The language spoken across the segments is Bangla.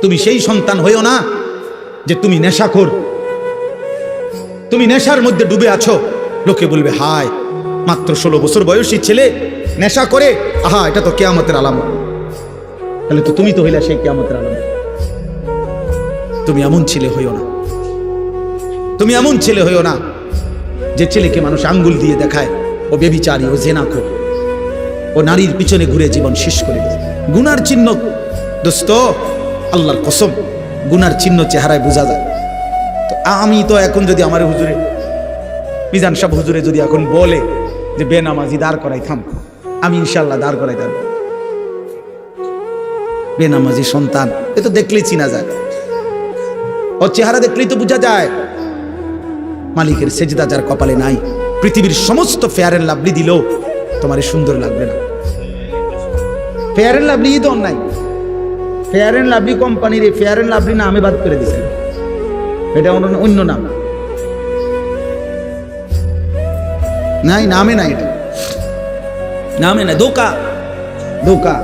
তুমি সেই সন্তান হইও না যে তুমি নেশাখোর, তুমি নেশার মধ্যে ডুবে আছো, লোকে বলবে হায় মাত্র 16 বছর বয়সী ছেলে নেশা করে, আহা এটা তো কিয়ামতের আলামত। তাহলে তো তুমি তো হইলা সেই কিয়ামতের আলামত। তুমি এমন ছেলে হইও না, তুমি এমন ছেলে হইও না যে ছেলেকে মানুষ আঙ্গুল দিয়ে দেখায় ও ব্যভিচারী, ও জেনাখোর, ও নারীর পিছনে ঘুরে জীবন শেষ করে দেয়। গুনার চিহ্ন দোস্ত, আল্লাহর কসম, গুনার চিহ্ন চেহারায় বোঝা যায়। তো আমি তো এখন যদি আমার হুজুরে মিজান সাহেব হুজুরে যদি এখন বলে যে বেনামাজি দাঁড় করাই থাম, আমি ইনশাল্লাহ দাঁড় করাই থাম। বেনামাজি সন্তান এ তো দেখলেই চিনা যায়, ওর চেহারা দেখলেই তো বোঝা যায়। মালিকের সেজদা যার কপালে নাই, পৃথিবীর সমস্ত ফেয়ার এন্ড লাভলি দিলেও তোমার সুন্দর লাগবে না। ফেয়ার এন্ড লাভলি তো অন্যায়, ফেয়ার এন্ড লাভলি কোম্পানির এই ফেয়ার এন্ড লাভলি নামে বাদ করে দিয়েছেন, এটা অন্য নাম নাই, নামে নাই, এটা নামে নাই, ধোকা ধোকা।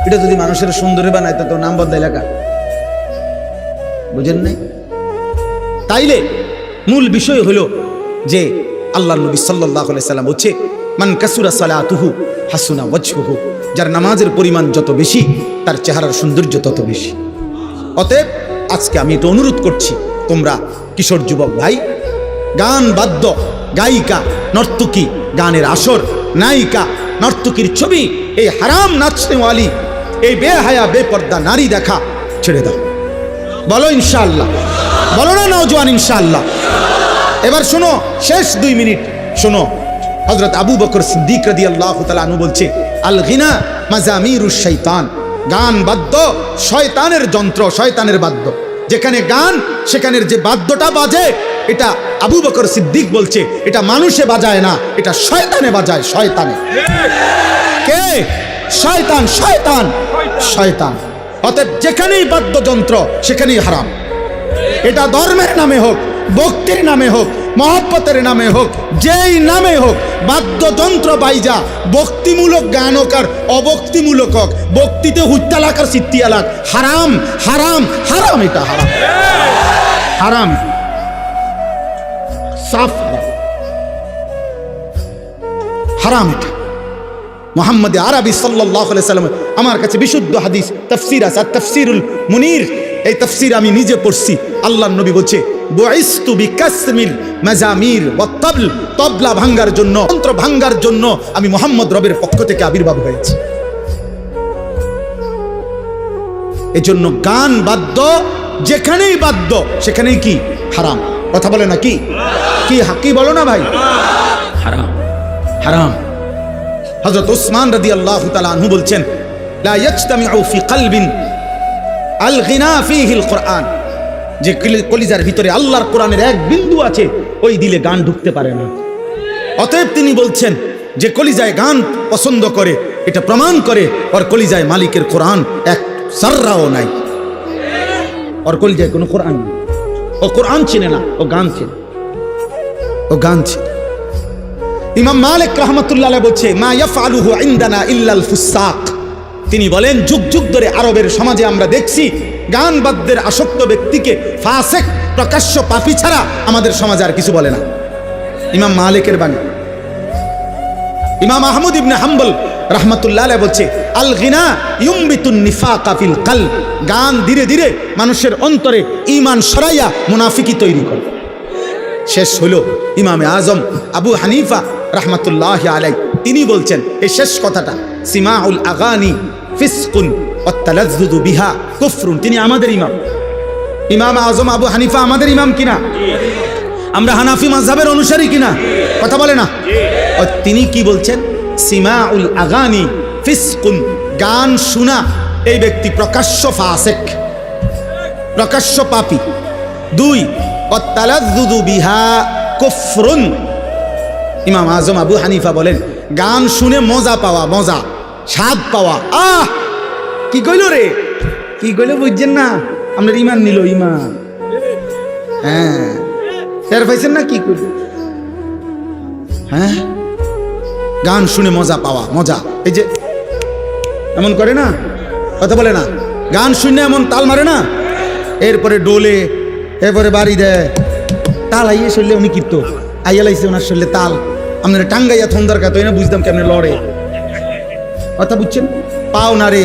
এটা যদি মানুষের সুন্দরী বানায় তো নাম বদলাই লেখা, বুঝেন নাই? তাইলে মূল বিষয় হলো যে আল্লাহ নবী সাল্লাল্লাহু আলাইহি সাল্লাম বলছে মান কাসুরা সালাতুহু হাসুনা ওয়াজহুহু, যার নামাজের পরিমাণ যত বেশি তার চেহারার সৌন্দর্য তত বেশি। অতএব আজকে আমি এটা অনুরোধ করছি, তোমরা কিশোর যুবক ভাই, গান বাদ্য, গায়িকা, নর্তকী, গানের আসর, নায়িকা, নর্তকীর ছবি, এই হারাম নাচনেওয়ালি, এই বেহায়া বেপর্দা নারী দেখা ছেড়ে দাও। বলো ইনশাআল্লাহ, বলো না নওজোয়ান ইনশাআল্লাহ। এবার শোনো, শেষ 2 মিনিট শোনো, হযরত আবু বকর সিদ্দিক রাদিয়াল্লাহু তাআলা আনহু বলছে আল গিনা মাজামিরুশ শাইতান, গান বাদ্য শয়তানের যন্ত্র, শয়তানের বাদ্য। যেখানে গান সেখানের যে বাদ্যটা বাজে, এটা আবু বকর সিদ্দিক বলছে এটা মানুষে বাজায় না, এটা শয়তানে বাজায়, শয়তানে। কে? শয়তান, শয়তান, শয়তান। অতএব যেখানেই বাদ্যযন্ত্র সেখানেই হারাম। এটা ধর্মের নামে হোক, ভক্তির নামে হোক, মহব্বতের নামে হোক, যেই নামে হোক, বাদ্যযন্ত্র বাইজা ভক্তিমূলক গান হোক আর অভক্তিমূলক হোক, ভক্তিতে হুত্তালাক আর সিত্তিয়ালাক, হারাম হারাম হারাম, এটা হারাম, হারাম, সাফ হারাম, এটা। মুহাম্মদ আরবি সাল্লাল্লাহু আলাইহি সাল্লাম আমার কাছে বিশুদ্ধ হাদিস তাফসীর আছে, তাফসীরুল মুনীর, এই তাফসীর আমি নিজে পড়ছি। আল্লাহর নবী বলছে বুইসতু বিকাসমিল মাজামির ওয়াত তাবল, তবলা ভাঙ্গার জন্য, যন্ত্র ভাঙ্গার জন্য আমি মুহাম্মদ রবের পক্ষ থেকে আবির্ভাব হয়েছি। এজন্য গান বাদ্য যেখানেই বাদ্য সেখানেই কি হারাম। কথা বলে না কি? কি বলো না ভাই? হারাম, হারাম। হযরত উসমান রাদিয়াল্লাহু তাআলা আনহু বলছেন লা ইয়াজতামিউ ফি কলবিন আল গিনা ফিহিল কুরআন, যে কলিজার ভিতরে আল্লাহর কোরআনের এক বিন্দু আছে, ওই দিলে গান ঢুকতে পারে না। অতএব তিনি বলছেন যে কলিজায় গান পছন্দ করে, এটা প্রমাণ করে ওর কলিজায় মালিকের কোরআন এক সাররাও নাই, ওর কলিজায় কোনো কোরআন নেই, ও কোরআন চিনে না, ও গান চিনে, ও গান চিনে। ইমাম মালিক রাহমাতুল্লাহ আলাইহি বলছে মা ইয়াফআলুহু ইনদানা ইল্লাল ফুসাক, তিনি বলেন যুগ যুগ ধরে আরবের সমাজে আমরা দেখছি গান বাদ্যের আসক্ত ব্যক্তিকে ফাসিক, প্রকাশ্য পাপী ছাড়া আমাদের সমাজে আর কিছু বলে না। ইমাম মালিকের বাণী। ইমাম আহমদ ইবনে হাম্বল রাহমাতুল্লাহ আলাইহি বলছে আল গিনা ইউমবিতুন নিফাকা ফিল কলব, গান ধীরে ধীরে মানুষের অন্তরে ঈমান সরাইয়া মুনাফিকি তৈরি করে। শেষ হলো ইমামে আজম আবু হানিফা রাহমাতুল্লাহি আলাইহি, তিনি বলছেন এই শেষ কথাটা, সিমাউল আগানি ফিসকুন ওয়াত তালাজ্জুযু বিহা কুফরুন। তিনি আমাদের ইমাম, ইমাম আজম আবু হানিফা আমাদের ইমাম কিনা? আমরা হানাফি মাযহাবের অনুসারী কিনা? কথা বলে না? তিনি কি বলছেন? সিমাউল আগানি ফিসকুন, গান শোনা এই ব্যক্তি প্রকাশ্য ফাসিক, প্রকাশ্য পাপী। 2 ওয়াত তালাজ্জুযু বিহা কুফরুন। ইমাম আজম আবু হানিফা বলেন গান শুনে মজা পাওয়া, মজা স্বাদ পাওয়া, কি কইল রে, কি কইল বুঝছেন না? আপনার ইমান নিল, ইমান। হ্যাঁ, টের পাইছেন না কি কইল? হ্যাঁ, গান শুনে মজা পাওয়া, মজা। এই যে এমন করে না, কথা বলে না, গান শুনে এমন তাল মারে না, এরপরে ডোলে, এরপরে বাড়ি দেয় তাল আইয়ে শরীরে উনি কীর্ত আইয়া লাইছে ওনার শরীরে তাল, আপনারা টাঙ্গাইয়া থন্দার কাত না বুঝতাম কেমনে লড়ে, কথা বুঝছেন? পাও নাড়ে,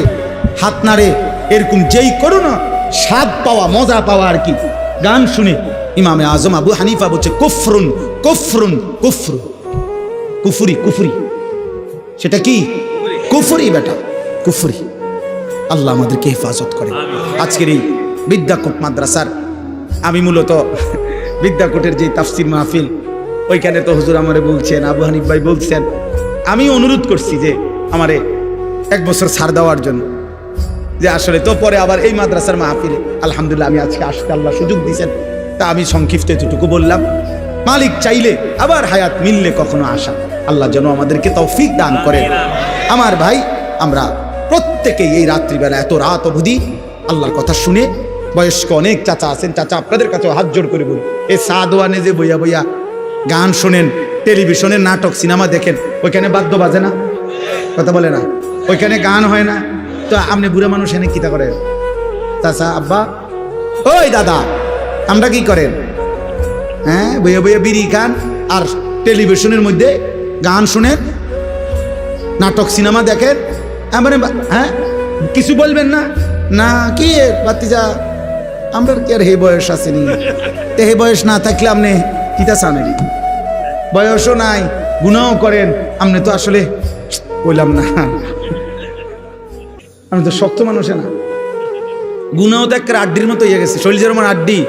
হাত নাড়ে, এরকম যেই করো না স্বাদ পাওয়া, মজা পাওয়া আর কি। গান শুনে ইমামে আজম আবু হানিফা বলছে কুফরুন কুফরুন কুফরু, কুফুরি কুফুরি, সেটা কি? কুফুরি বেটা, কুফুরি। আল্লাহ আমাদেরকে হেফাজত করে। আজকের এই বিদ্যাকূট মাদ্রাসার আমি মূলত বিদ্যাকূটের যে তাফসির মাহফিল, ওইখানে তো হুজুর আমারে বলছেন, আবু হানিফ ভাই বলছেন, আমি অনুরোধ করছি যে আমারে 1 বছর ছাড় দেওয়ার জন্য, যে আসলে তো পরে আবার এই মাদ্রাসার মাহফিলে আলহামদুলিল্লাহ আমি আজকে আসতে আল্লাহ সুযোগ দিয়েছেন, তা আমি সংক্ষিপ্ত এতটুকু বললাম। মালিক চাইলে আবার হায়াত মিললে কখনো আসা, আল্লাহ যেন আমাদেরকে তৌফিক দান করেন। আমার ভাই, আমরা প্রত্যেকেই এই রাত্রিবেলা এত রাত অবধি আল্লাহর কথা শুনে, বয়স্ক অনেক চাচা আছেন, চাচা আপনাদের কাছে হাত জোড় করে বলি, এই সাদওয়ানে যে বইয়া বইয়া গান শোনেন, টেলিভিশনে নাটক সিনেমা দেখেন, ওইখানে বাদ্য বাজে না, কথা বলে না, ওইখানে গান হয় না, তো আপনি বুড়া মানুষ এনে কিতা করে? চাচা, আব্বা, ওই দাদা, আমরা কি করেন? হ্যাঁ, বইয়া বইয়া বিড়ি খান আর টেলিভিশনের মধ্যে গান শুনেন, নাটক সিনেমা দেখেন, মানে হ্যাঁ কিছু বলবেন না? না কি বাতিজা, আমরা কি আর হে বয়স আসেনি, হে বয়স না থাকলে আপনি কিতা চানেন? বয়সও নাই, গুনাও করেন, আপনি তো আসলে বললাম না, আমি তো শক্ত মানুষে না, গুনাও তো একটা আড্ডির মতো হয়ে গেছে, শরীর যেমন আড্ডি,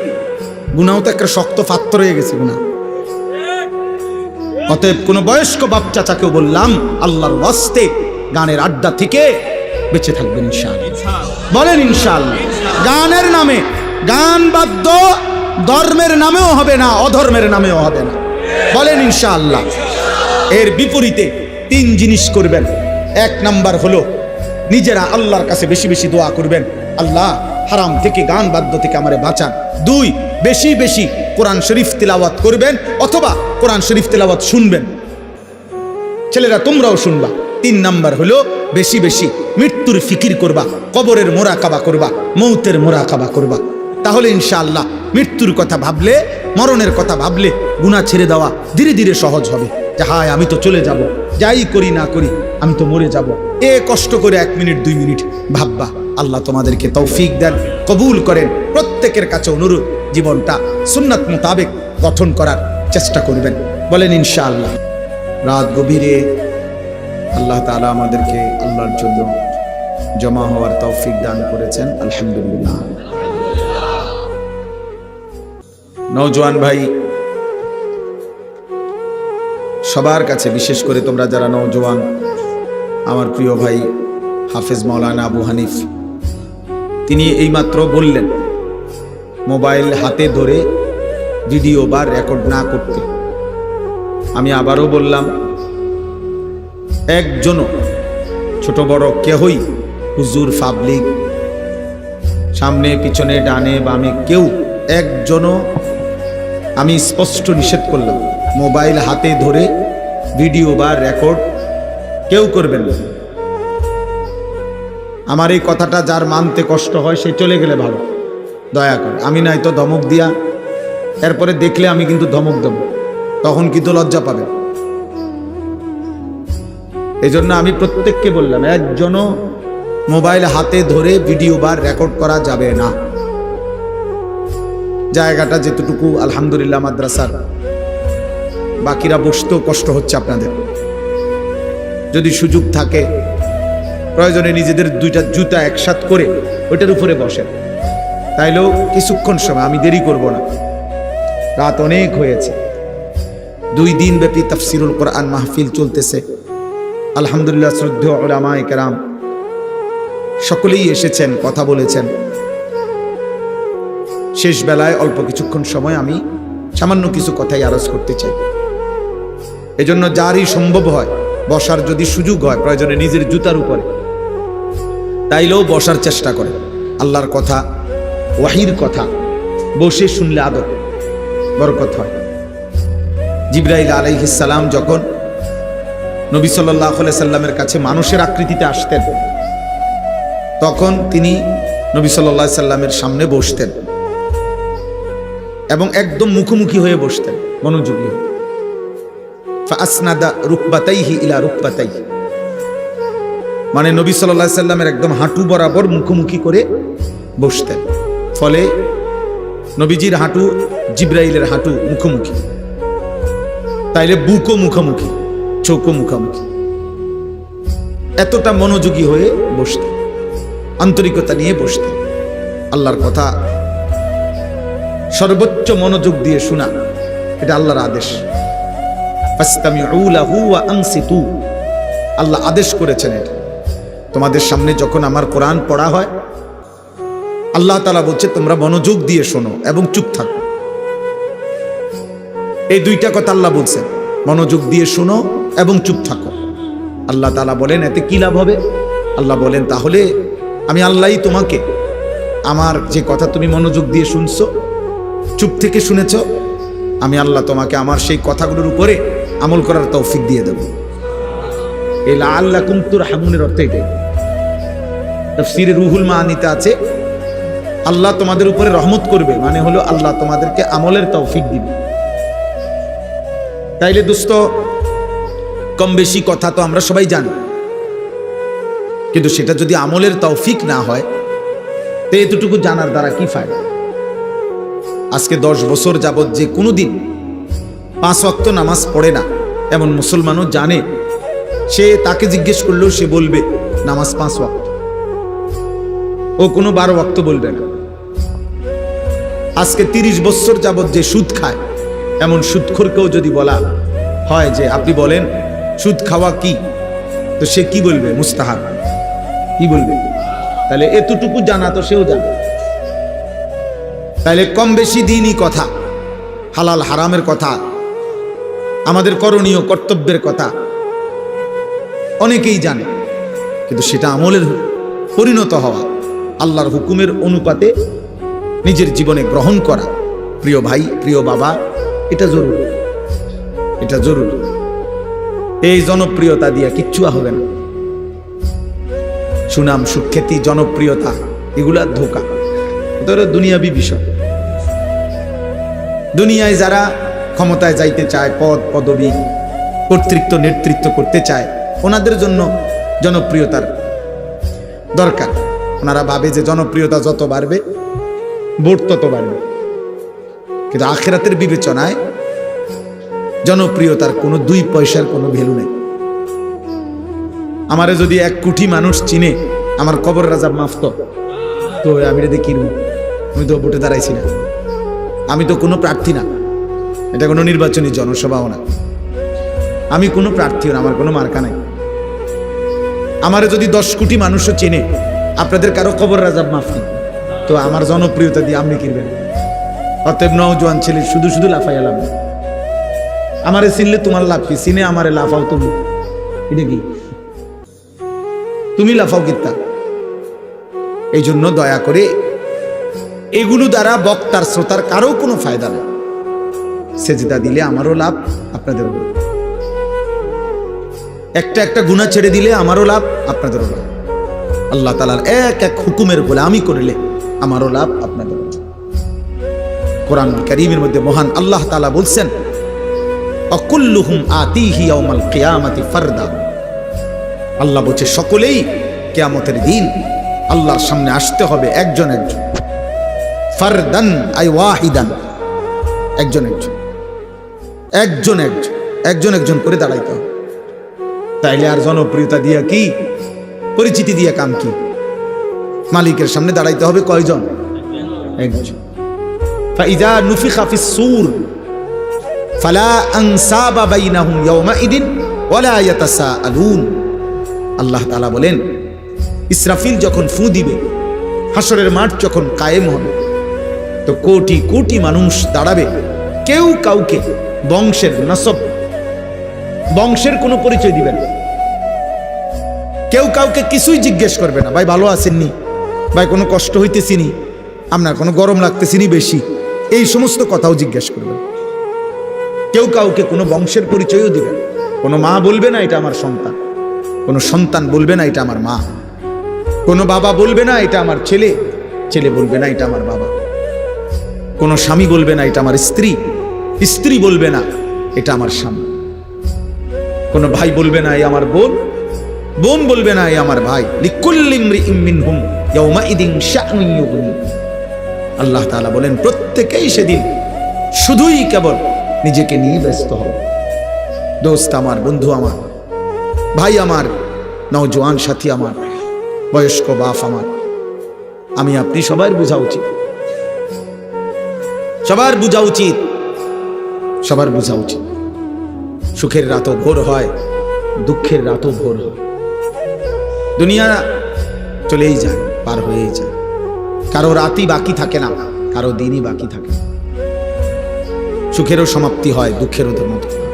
গুনাও তো একটা শক্ত পাত্র হয়ে গেছে গুনা। অতএব কোন বয়স্ক বাপ চাচাকেও বললাম, আল্লাহর ওয়াস্তে গানের আড্ডা থেকে বেঁচে থাকবেন ইনশাআল্লাহ, বলেন ইনশাআল্লাহ। গানের নামে, গান বাদ্য ধর্মের নামেও হবে না, অধর্মের নামেও হবে না, বলেন ইনশাআল্লাহ। এর বিপরীতে 3 জিনিস করবেন। 1 নাম্বার হলো নিজেরা আল্লাহর কাছে বেশি বেশি দোয়া করবেন, আল্লাহ হারাম থেকে, গান বাদ্য থেকে আমারে বাঁচান। 2, বেশি বেশি কোরআন শরীফ তিলাওয়াত করবেন, অথবা কোরআন শরীফ তিলাওয়াত শুনবেন, ছেলেরা তোমরাও শুনবা। 3 নাম্বার হলো বেশি বেশি মৃত্যুর ফিকির করবা, কবরের মোরাকাবা করবা, মৌতের মোরাকাবা করবা। তাহলে ইনশাআল্লাহ মৃত্যুর কথা ভাবলে, মরণের কথা ভাবলে গুনাহ ছেড়ে দেওয়া ধীরে ধীরে সহজ হবে। যে হায়, আমি তো চলে যাব, যাই করি না করি আমি তো মরে যাব, কষ্ট করে 1 মিনিট 2 মিনিট ভাববা। আল্লাহ তোমাদেরকে তৌফিক দেন, কবুল করেন। প্রত্যেকের কাছে অনুরোধ, জীবনটা সুন্নাত মোতাবেক গঠন করার চেষ্টা করবেন, বলেন ইনশাআল্লাহ। রাত গভীরে আল্লাহ তাআলা আমাদেরকে আল্লাহর জন্য জমা হওয়ার তৌফিক দান করেছেন, আলহামদুলিল্লাহ। নওজোয়ান ভাই সবার কাছে, বিশেষ করে তোমরা যারা নওজোয়ান, আমার প্রিয় ভাই হাফেজ মাওলানা আবু হানিফ, তিনি এইমাত্র বললেন মোবাইল হাতে ধরে ভিডিও বা রেকর্ড না করতে। আমি আবারও বললাম, একজনও, ছোট বড় কেহই, হুজুর, পাবলিক, সামনে পিছনে ডানে বামে, কেউ একজনও, আমি স্পষ্ট নিষেধ করলাম, মোবাইল হাতে ধরে ভিডিও বা রেকর্ড কেউ করবেন না। আমার এই কথাটা যার মানতে কষ্ট হয় সে চলে গেলে ভালো, দয়া করে। আমি নাই তো ধমক দিয়া, এরপরে দেখলে আমি কিন্তু ধমক দেব, তখন কিন্তু লজ্জা পাবে। এই জন্য আমি প্রত্যেককে বললাম, একজনও মোবাইল হাতে ধরে ভিডিও বা রেকর্ড করা যাবে না। জায়গাটা যেতটুকু আলহামদুলিল্লাহ মাদ্রাসার, বাকিরা বসতেও কষ্ট হচ্ছে আপনাদের। যদি সুযোগ থাকে, প্রয়োজনে নিজেদের 2টা জুতা একসাথ করে ওইটার উপরে বসেন, তাইলেও কিছুক্ষণ সময়, আমি দেরি করব না, রাত অনেক হয়েছে। 2 দিন ব্যাপী তাফসিরুল কোরআন মাহফিল চলতেছে, আলহামদুলিল্লাহ। শ্রদ্ধেয় উলামায়ে কেরাম সকলেই এসেছেন, কথা বলেছেন। শেষ বেলায় অল্প কিছুক্ষণ সময় আমি সামান্য কিছু কথাই আরজ করতে চাই। এজন্য যারই সম্ভব হয়, বসার যদি সুযোগ হয়, প্রয়োজনে নিজের জুতার উপরে, তাইলেও বসার চেষ্টা করে। আল্লাহর কথা, ওয়াহির কথা বসে শুনলে আদর, বরকত হয়। জিবরাইল আলাইহিস সালাম যখন নবী সাল্লাল্লাহু আলাইহি সাল্লামের কাছে মানুষের আকৃতিতে আসতেন, তখন তিনি নবী সাল্লাল্লাহু আলাইহি সাল্লামের সামনে বসতেন এবং একদম মুখোমুখি হয়ে বসতেন, মনোযোগী হয়ে। ফাসনাদা রুকবাতাইহি ইলা রুকবাতাইহি, মানে নবী সাল্লাল্লাহু আলাইহি সাল্লামের একদম হাঁটু বরাবর মুখোমুখি করে বসতেন। ফলে নবীজির হাঁটু জিবরাইলের হাঁটু মুখোমুখি, তাইলে বুকও মুখোমুখি, চোখও মুখোমুখি। এতটা মনোযোগী হয়ে বসতেন, আন্তরিকতা নিয়ে বসতেন। আল্লাহর কথা সর্বোচ্চ মনোযোগ দিয়ে শোনা, এটা আল্লাহর আদেশ। ফাসতামিউ লাহু ওয়া আনসিতু, আল্লাহ আদেশ করেছেন এটা। তোমাদের সামনে যখন আমার কোরআন পড়া হয়, আল্লাহ তাআলা বলছে তোমরা মনোযোগ দিয়ে শোনো এবং চুপ থাকো। এই দুইটা কথা আল্লাহ বলছেন, মনোযোগ দিয়ে শোনো এবং চুপ থাকো। আল্লাহ তাআলা বলেন এতে কি লাভ হবে? আল্লাহ বলেন তাহলে আমি আল্লাহই তোমাকে আমার যে কথা তুমি মনোযোগ দিয়ে শুনছো, চুপ থেকে শুনেছ, আমি আল্লাহ তোমাকে আমার সেই কথাগুলোর উপরে আমল করার তৌফিক দিয়ে দেব। এই লাআল্লাকুম তুরহামুনের অর্থ এটাই। তাফসীরে রুহুল মাআনিতে আছে আল্লাহ তোমাদের উপরে রহমত করবে, মানে হলো আল্লাহ তোমাদেরকে আমলের তৌফিক দিবে। তাইলে দোস্ত, কম বেশি কথা তো আমরা সবাই জানি, কিন্তু সেটা যদি আমলের তৌফিক না হয়, তো এতটুকু জানার দ্বারা কি ফায়দা? আজকে 10 বছর যাবত যে কোনোদিন 5 ওয়াক্ত নামাজ পড়ে না এমন মুসলমানও জানে, সে তাকে জিজ্ঞেস করলেও সে বলবে নামাজ 5 ওয়াক্ত, ও কোনো 12 ওয়াক্ত বলবে না। আজকে 30 বছর যাবত যে সুদ খায় এমন সুদখোরকেও যদি বলা হয় যে আপনি বলেন সুদ খাওয়া কি, তো সে কি বলবে? মুস্তাহাব। কি বলবে? তাহলে এতটুকু জানা তো সেও জানে। তাহলে কম বেশি দিনই কথা, হালাল হারামের কথা, আমাদের করণীয় কর্তব্যের কথা অনেকেই জানে, কিন্তু সেটা আমলের পরিণত হওয়া, আল্লাহর হুকুমের অনুপাতে নিজের জীবনে গ্রহণ করা, প্রিয় ভাই প্রিয় বাবা, এটা জরুরি। এটা জরুরি। এই জনপ্রিয়তা দিয়া কিচ্ছু হবে না। সুনাম, সুখ্যাতি, জনপ্রিয়তা এগুলা ধোঁকা, এটা দুনিয়াবি বিষয়। দুনিয়ায় যারা ক্ষমতায় যাইতে চায়, পদ পদবি কর্তৃত্ব নেতৃত্ব করতে চায়, ওনাদের জন্য জনপ্রিয়তার দরকার। ওনারা ভাবে যে জনপ্রিয়তা যত বাড়বে ভোট তত বাড়বে, কিন্তু আখিরাতের বিবেচনায় জনপ্রিয়তার কোনো 2 পয়সার কোনো ভ্যালু নেই। আমারে যদি 1 কোটি মানুষ চিনে, আমার কবর রাজাব মাফ তো আমি এটা দেখি, আমি তো ভোটে দাঁড়াইছি না, আমি তো কোনো প্রার্থী না, এটা কোনো নির্বাচনী জনসভাও না, আমি কোনো প্রার্থীও না, আমার কোনো মার্কা নাই। আমারে যদি 10 কোটি মানুষও চেনে, আপনাদের কারো কবর রাজাব মাফ নেই, তো আমার জনপ্রিয়তা দিয়ে আপনি কিনবেন? অতএব নওজোয়ান ছেলে শুধু শুধু লাফাইয়া লাভ, আমারে চিনলে তোমার লাভ কি? চিনে আমারে লাফাও তুমি, এটা কি? তুমি লাফাও কিত্তা? এই জন্য দয়া করে এগুলো দ্বারা বক্তার শ্রোতার কারো কোনো ফায়দা নেই। সেজদা দিলে আমারও লাভ, আপনাদেরও লাভ। একটা একটা গুনাহ ছেড়ে দিলে আমারও লাভ, আপনাদেরও লাভ। আল্লাহ তাআলার এক এক হুকুমের গোলামি করলে আমারও লাভ, আপনাদেরও লাভ। কোরআনুল কারীমের মধ্যে মহান আল্লাহ তাআলা বলছেন, অকুল্লুহুম আতিহি ইয়াউমাল কিয়ামাতি ফারদা। আল্লাহ বলছে সকলেই কিয়ামতের দিন আল্লাহর সামনে আসতে হবে একজন একজন। ফারদান আই ওয়াহিদান, একজন একজন, একজন একজন, একজন একজন করে দাঁড়াইতে হবে। তাইলে আর জনপ্রিয়তা দিয়া কি, পরিচিতি দিয়া কাম কি? মালিকের সামনে দাঁড়াইতে হবে কয়জন? একজন। ফাইযা নুফিখা ফিস সূর ফালা আনসাবা বাইনাহুম ইয়াওমাইদিন ওয়ালা ইয়াতাসাআলুন। আল্লাহ তাআলা বলেন, ইসরাফিল যখন ফু দিবে, হাসরের মাঠ যখন কায়েম হবে, তো কোটি কোটি মানুষ দাঁড়াবে, কেউ কাউকে বংশের নসব, বংশের কোনো পরিচয় দিবে না, কেউ কাউকে কিছুই জিজ্ঞেস করবে না। ভাই ভালো আছেননি? ভাই কোনো কষ্ট হইতেছিনি? আপনার কোনো গরম লাগতেছিনি বেশি? এই সমস্ত কথাও জিজ্ঞেস করবে। কেউ কাউকে কোনো বংশের পরিচয়ও দিবে না। কোনো মা বলবে না এটা আমার সন্তান, কোনো সন্তান বলবে না এটা আমার মা, কোনো বাবা বলবে না এটা আমার ছেলে, ছেলে বলবে না এটা আমার বাবা, কোনো স্বামী বলবে না এটা আমার স্ত্রী, স্ত্রী বলবে না এটা আমার স্বামী, কোনো ভাই বলবে না এই আমার বোন, বোন বলবে না এই আমার ভাই। লিকুল্লি ইমরিইম মিনহুম ইয়াওমাইদিন শা'নুন ইউগনি। আল্লাহ তাআলা বলেন প্রত্যেকেই সেদিন শুধুই কেবল নিজেকে নিয়ে ব্যস্ত হবে। দোস্ত আমার, বন্ধু আমার, ভাই আমার, নওজোয়ান সাথী আমার, বয়স্ক বাপ আমার, আমি আপনি সবার বোঝা উচিত, সবার বোঝা উচিত, সবার বোঝা উচিত। সুখের রাতও ভোর হয়, দুঃখের রাতও ভোর হয়। দুনিয়া চলেই যায়, পার হয়েই যায়। কারো রাতই বাকি থাকে না, কারো দিনই বাকি থাকে না। সুখেরও সমাপ্তি হয়, দুঃখেরও সমাপ্তি হয়।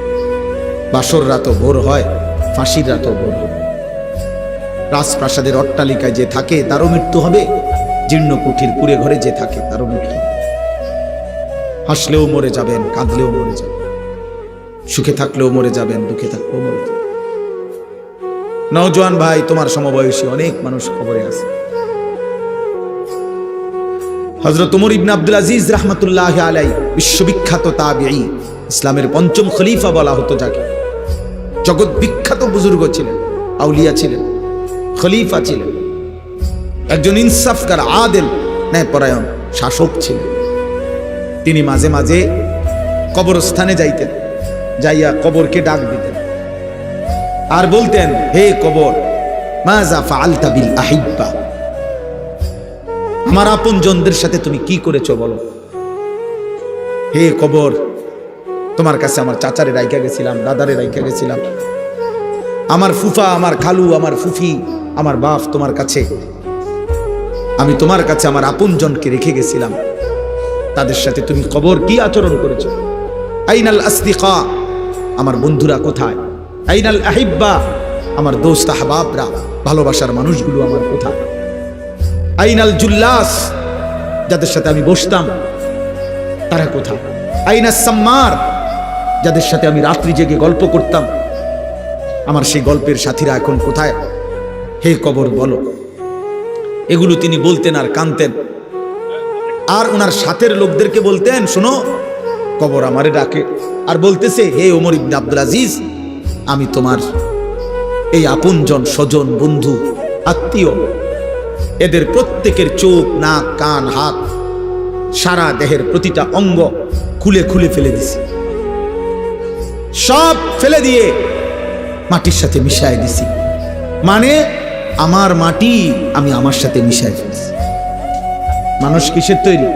বাসর রাতও ভোর হয়, ফাঁসির রাতও ভোর হয়। রাজপ্রাসাদের অট্টালিকায় যে থাকে তারও মৃত্যু হবে, জীর্ণ কুঠির কুড়ে ঘরে যে থাকে তারও মৃত্যু হবে। হাসলেও মরে যাবেন, কাঁদলেও মরে যাবেন, সুখে থাকলেও মরে যাবেন, দুঃখে থাকলেও মরে যাবেন। নওজোয়ান ভাই, তোমার সমবয়সী অনেক মানুষ খবরে আছে। হযরত ওমর ইবনে আব্দুল আজিজ রাহমাতুল্লাহি আলাইহি, বিশ্ববিখ্যাত তাবিঈ, ইসলামের পঞ্চম খলিফা বলা হতো যাকে, জগৎ বিখ্যাত বুজুর্গ ছিলেন, আউলিয়া ছিলেন, খলিফা ছিলেন, একজন ইনসাফকার, আদেল, ন্যায়পরায়ণ শাসক ছিলেন। তিনি মাঝে মাঝে কবরস্থানে যাইতেন, যাইয়া কবরকে ডাক দিতেন আর বলতেন, হে কবর, মাজা ফাআলতা বিল আহিব্বা, আমার আপনজনদের সাথে তুমি কি করেছো বলো। হে কবর, তোমার কাছে আমার চাচারে রাইখা গেছিলাম, দাদারে রাইখা গেছিলাম, আমার ফুফা, আমার খালু, আমার ফুফি, আমার বাপ তোমার কাছে, আমি তোমার কাছে আমার আপনজনকে রেখে গেছিলাম, তাদের সাথে তুমি কবর কি আচরণ করেছো। আইনাল আসদিকা, আমার বন্ধুরা কোথায়। আইনাল আহিব্বা, আমার দোস্ত আহবাবরা, ভালোবাসার মানুষগুলো আমার কোথায়। আইনাল জুল্লাস, যাদের সাথে আমি বসতাম তারা কোথায়। আইনাস সাম্মার, যাদের সাথে আমি রাত্রি জেগে গল্প করতাম, আমার সেই গল্পের সাথীরা এখন কোথায়। হে কবর বলো। এগুলো তিনি বলতেন আর কাঁদতেন। আর ওনার সাথের লোকদেরকে বলতেন, শোনো, কবর আমারে ডাকে আর বলতেছে, হে ওমর ইবনে আব্দুল আজিজ, আমি তোমার এই আপনজন, স্বজন, বন্ধু, আত্মীয়, এদের প্রত্যেকের চোখ, নাক, কান, হাত, সারা দেহের প্রতিটা অঙ্গ খুলে খুলে ফেলে দিছি, সব ফেলে দিয়ে মাটির সাথে মিশায় দিছি। মানে আমার মাটি আমি আমার সাথে মিশায় ফেলছি। মানুষ কিসের তৈরি?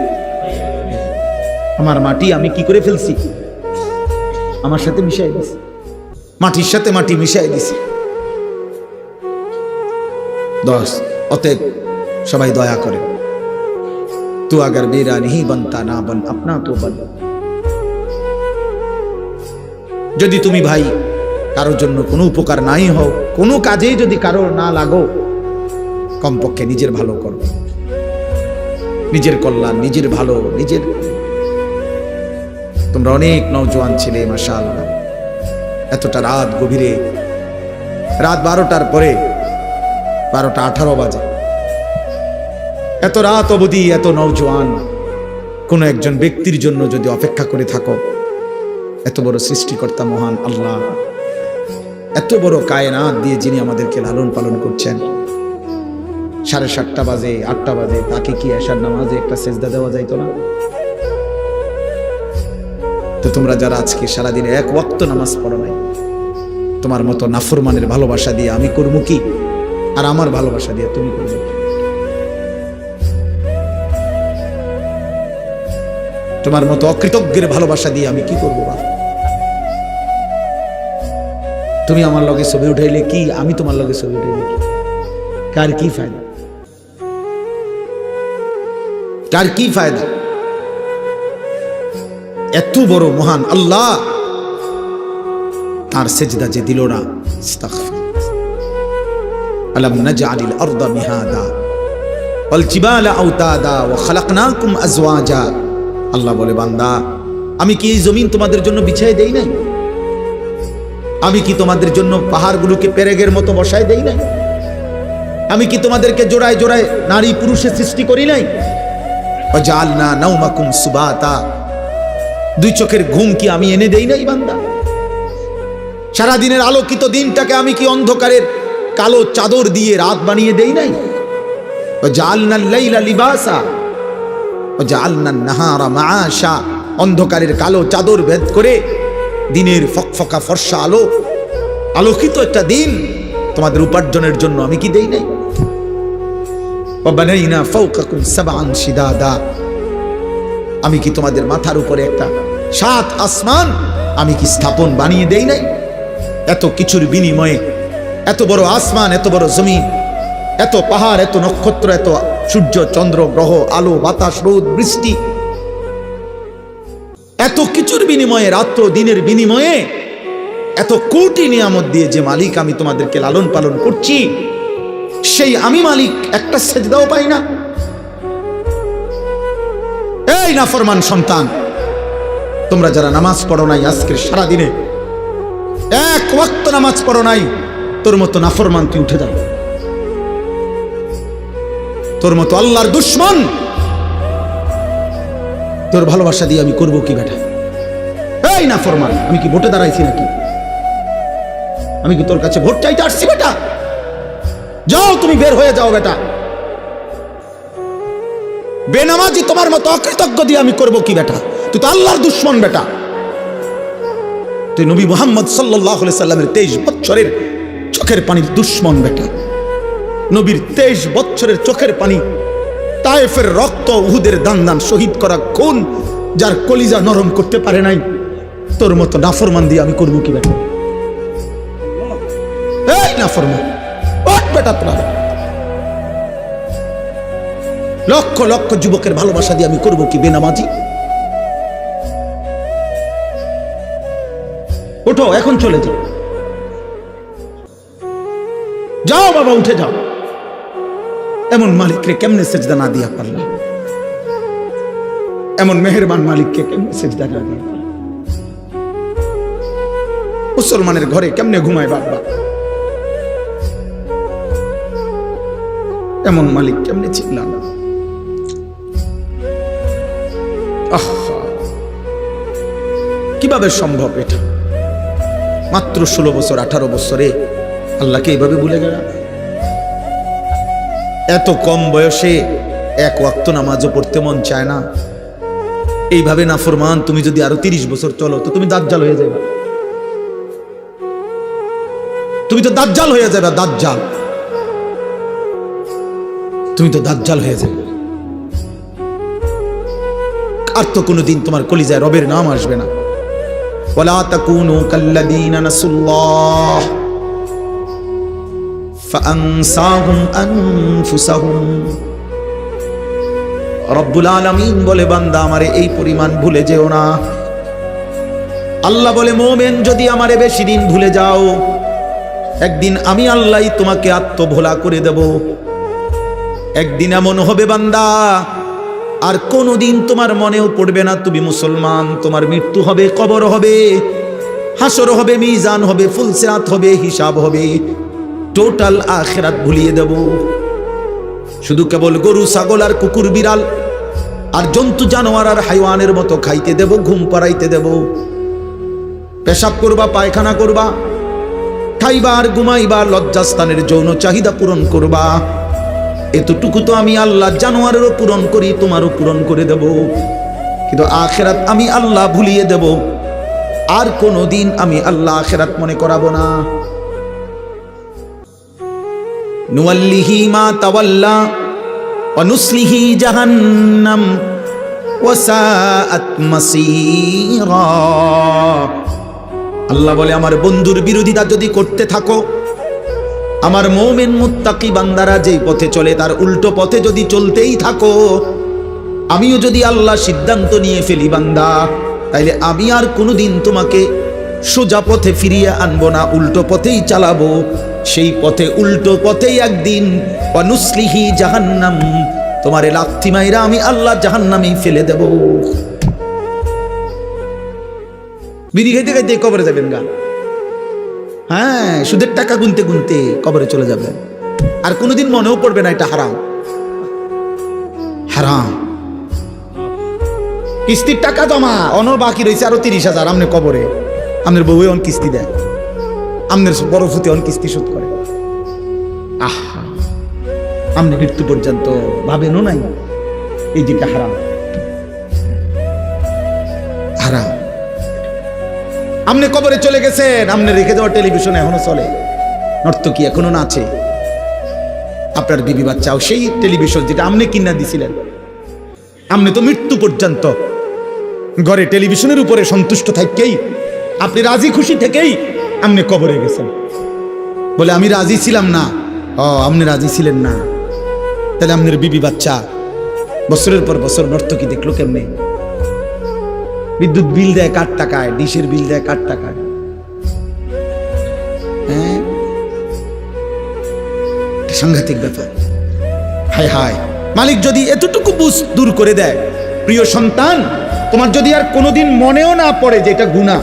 আমার মাটি আমি কি করে ফেলছি? আমার সাথে মিশাই দিছি, মাটির সাথে মাটি মিশাই দিছি। অতএব সবাই দয়া করে, তু আগার মেরা नहीं बनता ना बन अपना तो बन। যদি তুমি ভাই কারোর জন্য কোনো উপকার নাই হও, কোনো কাজেই যদি কারোর না লাগো, কমপক্ষে নিজের ভালো করো, নিজের কল্যাণ, নিজের ভালো, নিজের। তোমরা অনেক নওজোয়ান ছেলে, মাশাআল্লাহ, এতটা রাত গভীরে, রাত 12টার পরে, 12টা 18 বাজে, এত রাত অবধি এত নওজোয়ান কোন একজন ব্যক্তির জন্য যদি অপেক্ষা করে থাকো, এত বড় সৃষ্টিকর্তা মহান আল্লাহ, এত বড় কায়নাত দিয়ে যিনি আমাদেরকে লালন পালন করছেন, 7:30 বাজে, 8টা বাজে, তাকে কি এশার নামাজে একটা সেজদা দেওয়া যাইতো না? তো তোমরা যারা আজকে সারাদিনে এক ওয়াক্ত নামাজ পড়ো নাই, তোমার মতো নাফরমানের ভালোবাসা দিয়ে আমি করবো কি, আর আমার ভালোবাসা দিয়ে তুমি করবে কি? তোমার মতো অকৃতজ্ঞের ভালোবাসা দিয়ে আমি কি করবো? তুমি আমার লগে ছবি উঠাইলে কি, আমি তোমার লগে ছবি উঠাইলে কি, কার কি ফায়দা? কার কি ফায়দা? এত বড় মহান আল্লাহ, তার সেজদা যে দিল না, আলাম নাজআলিল আরদা মিহাদা ওয়াল জিবালা আওতাদা ওয়া খালাকনাকুম আজওয়াজা। আল্লাহ বলে, বান্দা, আমি কি এই জমিন তোমাদের জন্য বিছাই দেই নাই? আমি কি তোমাদের জন্য পাহাড়গুলোকে পেরেগের মতো বসায় দেই নাই? আমি কি তোমাদেরকে জোড়ায় জোড়ায় নারী পুরুষের সৃষ্টি করি নাই? ওয়াজআলনা নাওমাকুম সুবাতা, দুই চোখের ঘুম কি আমি এনে দেই নাই বান্দা? সারাদিনের আলোকিত দিনটাকে আমি কি অন্ধকারের কালো চাদর দিয়ে রাত বানিয়ে দেই নাই? ওয়াজআলনাল লাইলা লিবাসা ওয়াজআলনান নাহারা মাআশা, অন্ধকারের কালো চাদর ভেদ করে দিনের ফকফকা ফর্সা আলো, আলোকিত একটা দিন তোমাদের উপার্জনের জন্য আমি কি দেই নাই? ওয়াবানাইনা ফাওকাকুম সাবআন শিদাদা, আমি কি তোমাদের মাথার উপরে একটা 7 আসমান আমি কি স্থাপন বানিয়ে দেই নাই? এত কিছুর বিনিময়ে এত বড় আসমান, এত বড় জমিন, এত পাহাড়, এত নক্ষত্র, এত সূর্য চন্দ্র গ্রহ, আলো বাতাস রোদ বৃষ্টি, এত কিছুর বিনিময়ে, রাত্র দিনের বিনিময়ে এত কোটি নিয়ামত দিয়ে যে মালিক আমি তোমাদেরকে লালন পালন করছি, সেই আমি মালিক একটা সেজদাও পাই না? এই নাফরমান সন্তান, তোমরা যারা নামাজ পড়ো নাই, আজকের সারাদিনে এক ওয়াক্ত নামাজ পড়ো নাই, তোর মতো নাফরমান তুই উঠে যাও। তোর মতো আল্লাহর দুশ্মন, তোর ভালোবাসা দিয়ে আমি করব কি বেটা? এই নাফরমান, আমি কি ভোটে দাঁড়াইছি নাকি? আমি কি তোর কাছে ভোট চাইতে আসছি বেটা? যাও, তুমি বের হয়ে যাও বেটা। বেনামাজি তোমার মতো অকৃতজ্ঞ দিয়ে আমি করব কি বেটা? তুই তো আল্লাহর দুশ্মন বেটা। তুই নবী মুহাম্মদ সাল্লাল্লাহু আলাইহি সাল্লামের 23 বছরের চোখের পানির দুশ্মন বেটা। নবীর 23 বছরের চোখের পানি, তায়েফের রক্ত, উহুদের দান দান শহীদ করা খুন, যার কলিজা নরম করতে পারে নাই, তোর মতো নাফরমান দিয়ে আমি করব কি বেটা? এই নাফরমান, ওঠ বেটা তোরা। লক্ষ লক্ষ যুবকের ভালোবাসা দিয়ে আমি করব কি বেনামাজি? ওঠো, এখন চলে যাও। যাও বাবা, উঠে যাও। এমন মালিককে কেমনে সেজদা না দিয়া পারলে? এমন মেহেরবান মালিককে কেমনে সেজদা না দিয়া পারলে? মুসলমানের ঘরে কেমনে ঘুমায় বাবা? এমন মালিক কেমনে চিনলাম? কিভাবে সম্ভব এটা? মাত্র 16 বছর 18 বছরে আল্লাহকে এইভাবে ভুলে গেল। এত কম বয়সে এক ওয়াক্ত নামাজও পড়তে মন চায় না। এইভাবে নাফরমান তুমি যদি আরো 30 বছর চলো তো তুমি দাজ্জাল হয়ে যাবে। তুমি তো দাজ্জাল হয়ে যাবে, দাজ্জাল। তুমি তো দাজ্জাল হয়ে যাবে। আর তো কোনোদিন তোমার কলিজায় রবের নাম আসবে না। ওয়ালা তাকুনু কাল্লাযীনা নাসুল্লাহ ফাআনসাহুম আনফুসাহুম। রব্বুল আলামিন বলে, বান্দা আমারে এই পরিমাণ ভুলে যেও না। আল্লাহ বলে, মুমিন যদি আমারে বেশি দিন ভুলে যাও, একদিন আমি আল্লাহই তোমাকে আত্মভোলা করে দেব। একদিন এমন হবে বান্দা, আর কোনোদিন তোমার মনেও পড়বে না তুমি মুসলমান। তোমার মৃত্যু হবে, কবর হবে, হাসর হবে, মিজান হবে, ফুলসিরাত হবে, হিসাব হবে, টোটাল আখিরাত ভুলিয়ে দেব। শুধু কেবল গরু ছাগল আর কুকুর বিড়াল আর জন্তু জানোয়ার আর হাইওয়ানের মতো খাইতে দেব, ঘুম পাড়াইতে দেব, পেশাব করবা, পায়খানা করবা, খাইবা আর ঘুমাইবা, লজ্জাস্থানের যৌন চাহিদা পূরণ করবা। এতটুকু তো আমি আল্লাহ জানোয়ারেরও পূরণ করি, তোমারও পূরণ করে দেব। কিন্তু আখিরাত আমি আল্লাহ ভুলিয়ে দেব। আর কোনোদিন আমি আল্লাহ আখিরাত মনে করাবো না। নুওয়াল্লিহি মা তাওয়াল্লা ওয়া নুসলিহি জাহান্নাম ওয়া সাআত মাসীরা। আল্লাহ বলে, আমার বন্ধুর বিরোধিতা যদি করতে থাকো, আমার মুমিন মুত্তাকি বান্দারা যেই পথে চলে তার উল্টো পথে যদি চলতেই থাকো, আমিও যদি আল্লাহ সিদ্ধান্ত নিয়ে ফেলি বান্দা, তাইলে আমি আর কোনোদিন তোমাকে সোজা পথে ফিরিয়ে আনবো না, উল্টো পথেই চালাবো। সেই পথে, উল্টো পথেই একদিন অনুসলিহি জাহান্নাম, তোমারে লাথি মাইরা আমি আল্লাহ জাহান্নামেই ফেলে দেব। বিড়ি খাইতে খাইতে কবরে যাবেন গা। হ্যাঁ, সুদের টাকা গুনতে গুনতে কবরে চলে যাবে। আর কোনোদিন মনেও পড়বে না এটা হারাম। হারাম কিস্তির টাকা জমা অন বাকি রয়েছে আরো 30,000 আমনে কবরে। আমনের বউ অন কিস্তি দেয়, আমনের বড় ফুতে অন কিস্তি শোধ করে। আহা, আমনে মৃত্যু পর্যন্ত ভাবেনও নাই এই যেটা হারাম। হারাম। আমনে কবরে চলে গেছেন, আমনে রেখে দেওয়া টেলিভিশন এখনো চলে, নর্তকী এখনো নাচে। আপনার বিবি বাচ্চাও সেই টেলিভিশন যেটা আমনে কিনা দিছিলেন। আমনে তো মৃত্যু পর্যন্ত ঘরে টেলিভিশনের উপরে সন্তুষ্ট থাকেই, আপনি রাজি খুশি থেকেই আমনে কবরে গেছেন। বলে আমি রাজি ছিলাম না। আপনি রাজি ছিলেন না, তাহলে আপনার বিবি বাচ্চা বছরের পর বছর নর্তকী দেখলো কেমনে? বিদ্যুৎ বিল দেয় কার টাকায়, ডিশের বিল দেয় কার টাকায়? হ্যাঁ, সাংঘাতিক ব্যাপার। হায় হায়, মালিক যদি এতটুকু বুঝ দূর করে দেয়, প্রিয় সন্তান, তোমার যদি আর কোনোদিন মনেও না পড়ে যে এটা গুনাহ,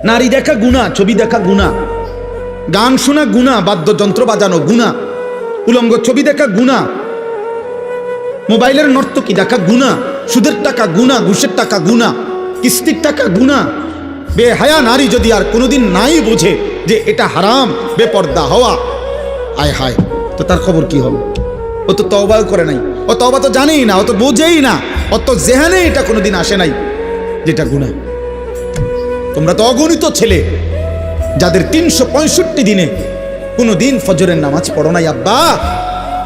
নারী দেখা গুনাহ, ছবি দেখা গুনাহ, গান শোনা গুনাহ, বাদ্যযন্ত্র বাজানো গুনাহ, উলঙ্গ ছবি দেখা গুনাহ, মোবাইলের নর্তকী দেখা গুনাহ, সুদের টাকা গুনাহ, ঘুষের টাকা গুনাহ, কিস্তির টাকা গুনাহ। বেহায়া নারী যদি আর কোনোদিন নাই বোঝে যে এটা হারাম, বেপর্দা হওয়া, আয় হায়, তো তার খবর কি হবে? ও তো তওবাও করে নাই, ও তওবা তো জানেই না, ও তো বোঝেই না, ও তো জেহানে এটা কোনোদিন আসে নাই যেটা গুনাহ। তোমরা তো অগণিত ছেলে যাদের 365 দিনে কোনোদিন ফজরের নামাজ পড়ো নাই আব্বা।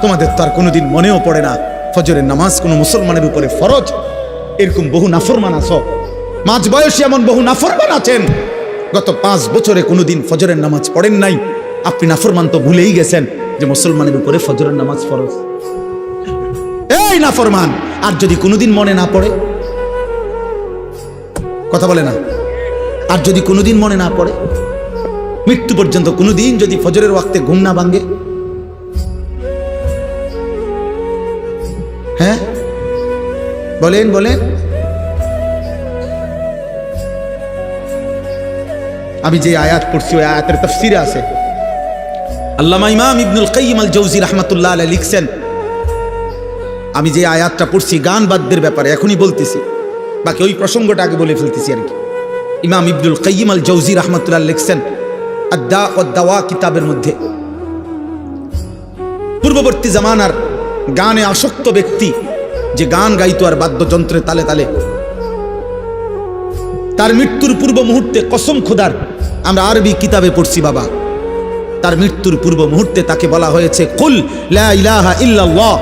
তোমাদের তো আর কোনোদিন মনেও পড়ে না ফজরের নামাজ কোনো মুসলমানের উপরে ফরজ। এরকম বহু নাফরমান আছো, মাঝ বয়সী এমন বহু নাফরমান আছেন, গত 5 বছরে কোনোদিন ফজরের নামাজ পড়েন নাই। আপনি নাফরমান তো ভুলেই গেছেন যে মুসলমানের উপরে ফজরের নামাজ ফরজ। এই নাফরমান, আর যদি কোনোদিন মনে না পড়ে, কথা বলে না, আর যদি কোনোদিন মনে না পড়ে, মৃত্যু পর্যন্ত কোনোদিন যদি ফজরের ওয়াক্তে ঘুম না ভাঙে, হ্যাঁ বলেন বলেন। আমি যে আয়াত পড়ছি ওই আয়াতের তাফসীরে আছে, আল্লামা ইমাম ইবনুল কাইয়িম আল জাওজি রাহমাতুল্লাহ আলাইহি লিখছেন, আমি যে আয়াতটা পড়ছি গান বাদ্যের ব্যাপারে এখনই বলতেছি, বাকি ওই প্রসঙ্গটা আগে বলে ফেলতেছি আর কি। ইমাম ইবনুল কাইয়িম আল জাওজি রাহমাতুল্লাহ লিখছেন আদ-দা ওয়াদ-দাওয়া কিতাবের মধ্যে, পূর্ববর্তী জামানার গানে আসক্ত ব্যক্তি যে গান গাইতো আর বাদ্যযন্ত্রে তালে তালে, তার মৃত্যুর পূর্ব মুহূর্তে, কসম খোদার আমরা আরবি কিতাবে পড়ছি বাবা, তার মৃত্যুর পূর্ব মুহূর্তে তাকে বলা হয়েছে কুল লা ইলাহা ইল্লাল্লাহ,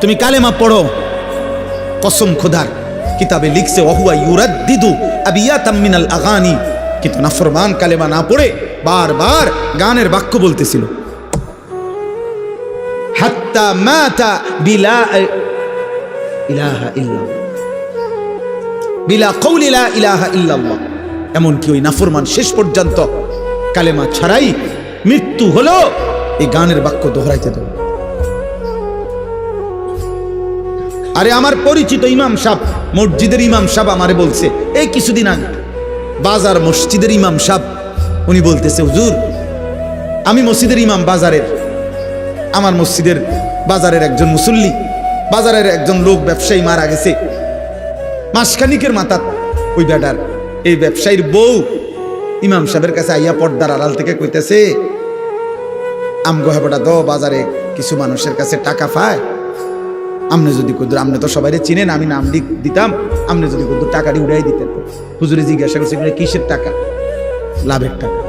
তুমি কালেমা পড়ো। কসম খোদার কিতাবে লিখছে ওয়াহুয়া ইউরাদ্দিদু আবিয়াতাম মিনাল আগানি, কিন্তু নাফরমান কালেমা না পড়ে বারবার গানের বাক্য বলতেছিল। হাত্তা মাতা বিলা ইলাহা ইল্লাল্লাহ, বিলা কওলি লা ইলাহা ইল্লাল্লাহ, এমনকি ওই নাফরমান শেষ পর্যন্ত কালেমা ছাড়াই মৃত্যু হলো এই গানের বাক্য দোহরাইতে দেবে। আরে আমার পরিচিত ইমাম সাহেব, মসজিদের ইমাম সাহেব আমারে বলছে এই কিছুদিন আগে, বাজার মসজিদের ইমাম সাহেব, উনি বলতেছে হুজুর আমি মসজিদের ইমাম বাজারের, আমার মসজিদের বাজারের একজন মুসল্লি, বাজারের একজন লোক ব্যবসায়ী মারা গেছে, মাসখানিকের মাথা ওই বেটার এই ব্যবসায়ীর বউ ইমাম সাহেবের কাছে আইয়া পর্দার আড়াল থেকে কইতেছে আমগো হেবটা দ বাজারে কিছু মানুষের কাছে টাকা পায়, আমনে যদি কুদুর, আমনে তো সবাই চিনেন, আমি নাম দিতাম, আমনে যদি কুদুর টাকাটি উড়াই দিতেন। হুজুরে জিজ্ঞাসা করছে কিসের টাকা? লাভের টাকা,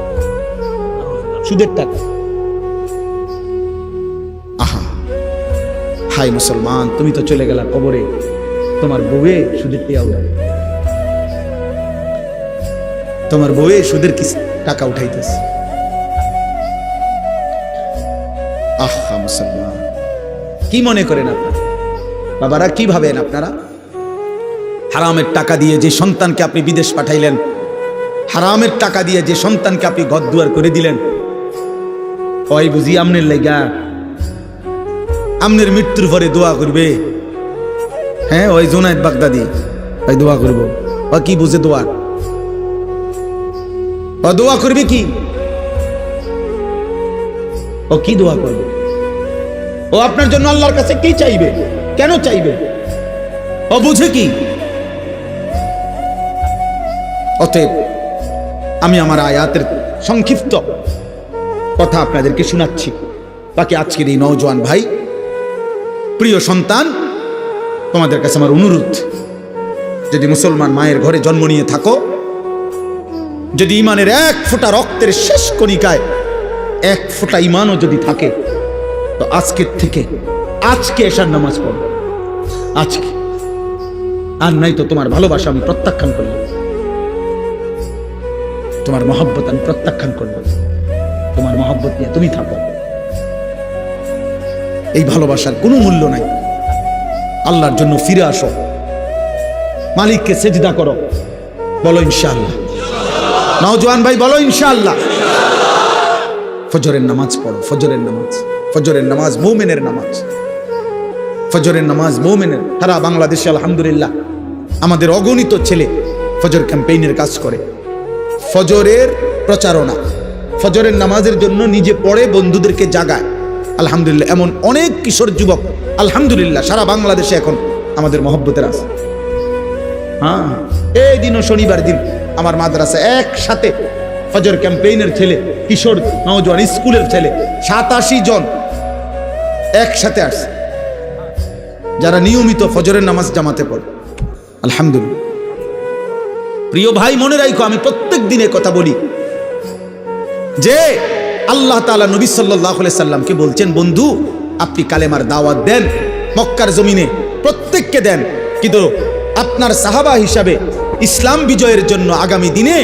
সুদের টাকা। আহা হাই মুসলমান, তুমি তো চলে গেলা কবরে, তোমার বউয়ে সুদের টিয়া উড়াই, তোমার বউয়ে সুদের কি টাকা উঠাইতেছে। আহা মুসলমান, কি মনে করেন আপনারা বাবারা, কি ভাবেন আপনারা? হারামের টাকা দিয়ে যে সন্তানকে আপনি বিদেশ পাঠাইলেন, হারামের টাকা দিয়ে যে সন্তানকে আপনি ঘর দুয়ার করে দিলেন, ওই বুঝি আমনের লাইগা আমনের মৃত্যুর পরে দোয়া করবে? হ্যাঁ, ওই জুনায়েদ বাগদাদি ওই দোয়া করব, ও কি বুঝে দোয়া? ও দোয়া করবে কি? ও কি দোয়া করবে? ও আপনার জন্য আল্লাহর কাছে কি চাইবে? কেন চাইবে? ও বুঝে কি? অতএব আমি আমার আয়াতের সংক্ষিপ্ত কথা আপনাদেরকে শোনাচ্ছি। বাকি আজকের এই নওজোয়ান ভাই, প্রিয় সন্তান, তোমাদের কাছে আমার অনুরোধ, যদি মুসলমান মায়ের ঘরে জন্ম নিয়ে থাকো, যদি ইমানের এক ফোঁটা রক্তের শেষ কণিকায় এক ফোঁটা ইমানও যদি থাকে, তো আজকের থেকে আজকে এশার নামাজ পড়ো, আজকে। আর নাই তো তোমার ভালোবাসা আমি প্রত্যাখ্যান করলাম, তোমার মহব্বত আমি প্রত্যাখ্যান করলাম। তোমার মহব্বত নিয়ে তুমি থাকো। এই ভালোবাসার কোনো মূল্য নাই। আল্লাহর জন্য ফিরে আসো, মালিককে সেজদা করো, বলো ইনশাআল্লাহ। নওজোয়ান ভাই বলো ইনশাআল্লাহ। ফজরের নামাজ পড়ো, ফজরের নামাজ, ফজরের নামাজ মুমিনের নামাজ, ফজরের নামাজ মুমিনের। সারা বাংলাদেশে আলহামদুলিল্লাহ আমাদের অগণিত ছেলে ফজর ক্যাম্পেইনের কাজ করে, ফজরের প্রচারণা, ফজরের নামাজের জন্য নিজে পড়ে বন্ধুদেরকে জাগায়। আলহামদুলিল্লাহ এমন অনেক কিশোর যুবক আলহামদুলিল্লাহ সারা বাংলাদেশে এখন আমাদের মহব্বতের আছে। হ্যাঁ, এই দিনও শনিবার দিন আমার মাদ্রাসা একসাথে ফজর ক্যাম্পেইনের ছেলে, কিশোর নওজোয়ান স্কুলের ছেলে 87 জন একসাথে আসছে, যারা নিয়মিত ফজরের নামাজ জামাতে পড়ে। আলহামদুলিল্লাহ। প্রিয় ভাই, মনে রাখো, আমি প্রত্যেক দিনে কথা বলি যে আল্লাহ তাআলা নবী সাল্লাল্লাহু আলাইহি সাল্লামকে বলছেন, বন্ধু আপনি কালেমার দাওয়াত দেন মক্কার জমিনে, প্রত্যেককে দেন, কিন্তু আপনার সাহাবা হিসাবে ইসলাম বিজয়ের জন্য আগামী দিনে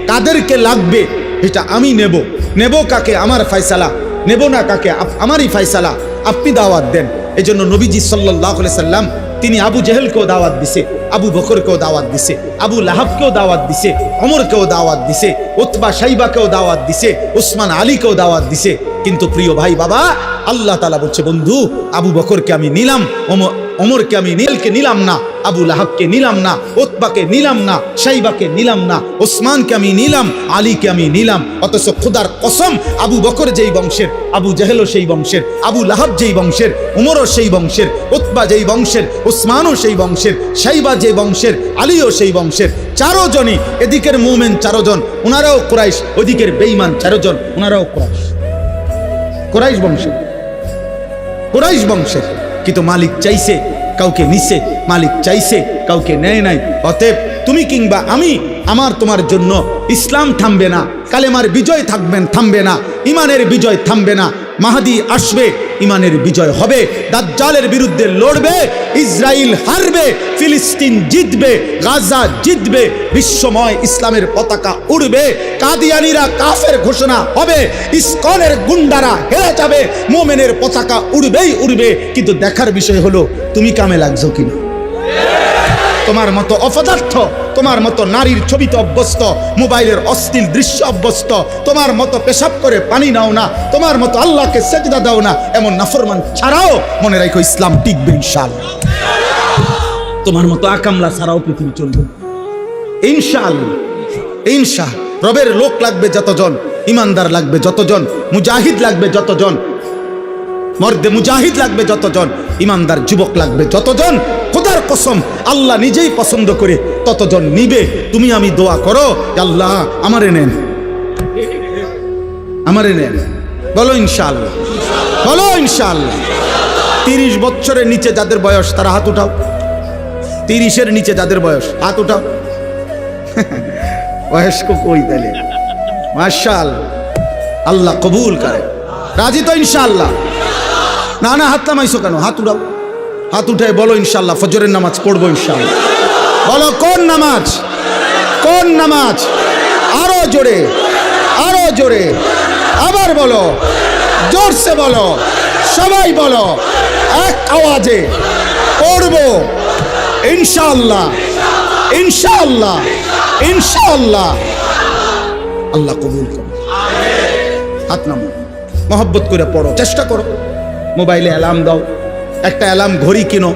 কাদেরকে লাগবে এটা আমি নেব। নেব কাকে আমার ফয়সালা, নেব না কাকে আমারই ফয়সালা, আপনি দাওয়াত দেন। এজন্য নবীজি সাল্লাল্লাহু আলাইহি সাল্লাম তিনি আবু জেহেলকেও দাওয়াত দিছে, আবু বকরকেও দাওয়াত দিছে, আবু লাহাবকেও দাওয়াত দিছে, ওমরকেও দাওয়াত দিছে, উতবা শাইবাকেও দাওয়াত দিছে, উসমান আলীকেও দাওয়াত দিছে। কিন্তু প্রিয় ভাই বাবা, আল্লাহ তাআলা বলছে, বন্ধু আবু বকরকে আমি নিলাম, ওমরকে আমি নিলাম না, আবু লাহাবকে নিলাম না, উতবাকে নিলাম না, শাইবাকে নিলাম না, উসমানকে আমি নিলাম, আলীকে আমি নিলাম। অথচ খোদার কসম, আবু বকর যেই বংশের, আবু জেহেলও সেই বংশের, আবু লাহাব যেই বংশের, ওমরও সেই বংশের, উতবা যেই বংশের, উসমানও সেই বংশের, শাইবা যে বংশের, আলীও সেই বংশের। 4 জনই, এদিকের মুমিন 4 জন, ওনারাও কুরাইশ, ওদিকের বেঈমান 4 জন, ওনারাও কুরাইশ, কুরাইশ বংশের, কুরাইশ বংশের। কিন্তু মালিক চাইছে কাউকে নিছে, মালিক চাইছে কাউকে নেয় নাই। অতএব তুমি কিংবা আমি, আমার তোমার জন্য ইসলাম থামবে না, কালেমার বিজয় থামবে না, ইমানের বিজয় থামবে না। মাহদি আসবে, ইমানের বিজয় হবে, দাজ্জালের বিরুদ্ধে লড়বে, ইসরায়েল হারবে, ফিলিস্তিন জিতবে, গাজা জিতবে, বিশ্বময় ইসলামের পতাকা উড়বে, কাদিয়ানীরা কাফের ঘোষণা হবে, ইসকনের গুন্ডারা হেরে যাবে, মোমেনের পতাকা উড়বেই উড়বে। কিন্তু দেখার বিষয় হলো তুমি কামে লাগছো কিনা। তোমার মতো অপদার্থ, তোমার মতো নারীর ছবিতে অভ্যস্ত, মোবাইলের অশ্লীল দৃশ্য অভ্যস্ত, তোমার মতো পেশাব করে পানি নাও না, তোমার মতো আল্লাহকে সেজদা দাও না, এমন নাফরমান ছাড়াও মনে রাখো ইসলাম টিকবে ইনশাআল্লাহ। তোমার মতো আকামলা ছাড়াও পৃথিবী চলবে ইনশাআল্লাহ। ইনশাআল্লাহ রবের লোক লাগবে যতজন, ইমানদার লাগবে যতজন, মুজাহিদ লাগবে যতজন, মর্দে মুজাহিদ লাগবে যতজন, ইমানদার যুবক লাগবে যতজন, খোদার কসম আল্লাহ নিজেই পছন্দ করে ততজন নিবে। তুমি আমি দোয়া করো, আল্লাহ আমারে নেন, আমারে নেন, বলো ইনশাআল্লাহ, বলো ইনশাআল্লাহ। 30 বছরের নিচে যাদের বয়স তারা হাত উঠাও, 30-এর নিচে যাদের বয়স হাত উঠাও। বয়স্ক কই তাহলে? মাশাআল্লাহ, আল্লাহ কবুল করে। রাজি তো ইনশাআল্লাহ? না না, হাত নামাইছো কেন? হাত উঠাও, হাত উঠায় বলো ইনশাআল্লাহ ফজরের নামাজ পড়বো ইনশাআল্লাহ। বলো কোন নামাজ, কোন নামাজ? আরো জোরে, আরো জোরে, আবার বলো, জোরসে বলো, সবাই বলো এক আওয়াজে, পড়বো ইনশাআল্লাহ, ইনশাআল্লাহ, ইনশাআল্লাহ। আল্লাহ কবুল করো। হাত নামো, মহব্বত করে পড়ো, চেষ্টা করো। মোবাইলে অ্যালার্ম দাও, একটা অ্যালার্ম ঘড়ি কিনো,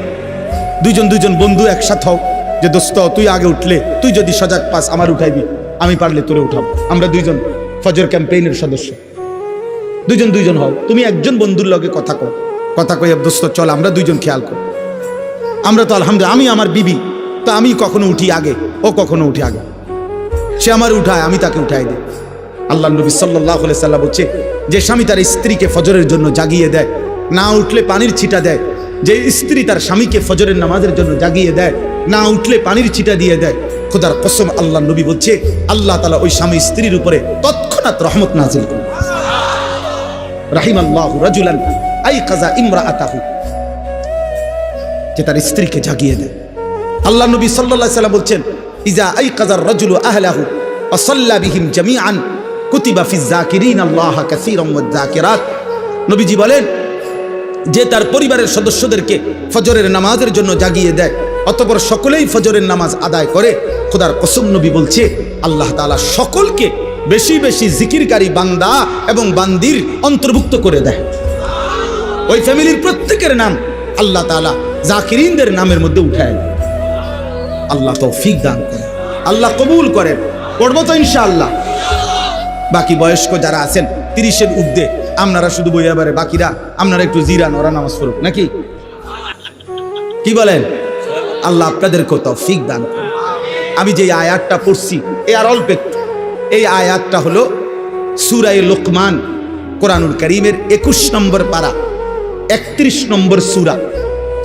দুজন বন্ধু একসাথে হও, যে দোস্ত তুই আগে উঠলে, তুই যদি সজাগ পাস আমার উঠাইবি, আমি পারলে তোরে উঠাবো। আমরা 2 জন ফজর ক্যাম্পেইনের সদস্য, 2 জন হও। তুমি একজন বন্ধুর লগে কথা কও, কথা কই দোস্ত চল আমরা 2 জন খেয়াল কর, আমরা তো আলহামদুলিল্লাহ, আমি আমার বিবি তো আমি কখনো উঠি আগে, ও কখনো উঠে আগে, সে আমার উঠায় আমি তাকে উঠাই দিই। আল্লাহ নবী সাল্লাল্লাহু আলাইহি সাল্লাম বলছে, যে স্বামী তার স্ত্রীকে ফজরের জন্য জাগিয়ে দেয়, না উঠলে পানির ছিটা দেয়, যে স্ত্রী তার স্বামীকে ফজরের নামাজের জন্য জাগিয়ে দেয়, না উঠলে পানির ছিটা দিয়ে দেয়, খোদার কসম আল্লাহ নবী বলছে আল্লাহ তাআলা ওই স্বামী স্ত্রীর উপরে তৎক্ষণাৎ রহমত নাজিল করেন। রাহিমাল্লাহু রাজুলান আইকাযা ইমরাআতাহু, যে তার স্ত্রীকে জাগিয়ে দেয়। আল্লাহ নবী সাল্লাল্লাহু আলাইহি সাল্লাম বলছেন, ইজা আইকাযার রাজুলু আহলাহু ওয়া সাল্লা বিহিম জামিআন কুতিবা ফিজ যাকিরিন আল্লাহ কাসীরাম ওয়াজ যাকিরাত। নবীজি বলেন, যে তার পরিবারের সদস্যদেরকে ফজরের নামাজের জন্য জাগিয়ে দেয়, অতঃপর সকলেই ফজরের নামাজ আদায় করে, খোদার কসম নবী বলছে আল্লাহ তাআলা সকলকে বেশি বেশি জিকিরকারী বান্দা এবং বান্দির অন্তর্ভুক্ত করে দেয়। ওই ফ্যামিলির প্রত্যেকের নাম আল্লাহ তাআলা জাকিরিনদের নামের মধ্যে উঠায়। আল্লাহ তৌফিক দান করেন, আল্লাহ কবুল করেন। পড়বো তো ইনশাআল্লাহ। বাকি বয়স্ক যারা আছেন 30-এর ঊর্ধ্বে, আপনারা শুধু বইয়া বারে, বাকিরা আপনারা একটু জিরান, ওরা নামাজ পড়ুক নাকি, কি বলেন? আল্লাহ আপনাদেরকে তৌফিক দান করেন। আমি যে আয়াতটা পড়ছি এই আর অল্প একটু, এই আয়াতটা হলো সূরা লোকমান, কোরআনুল কারীমের 21 নম্বর পারা 31 নম্বর সূরা,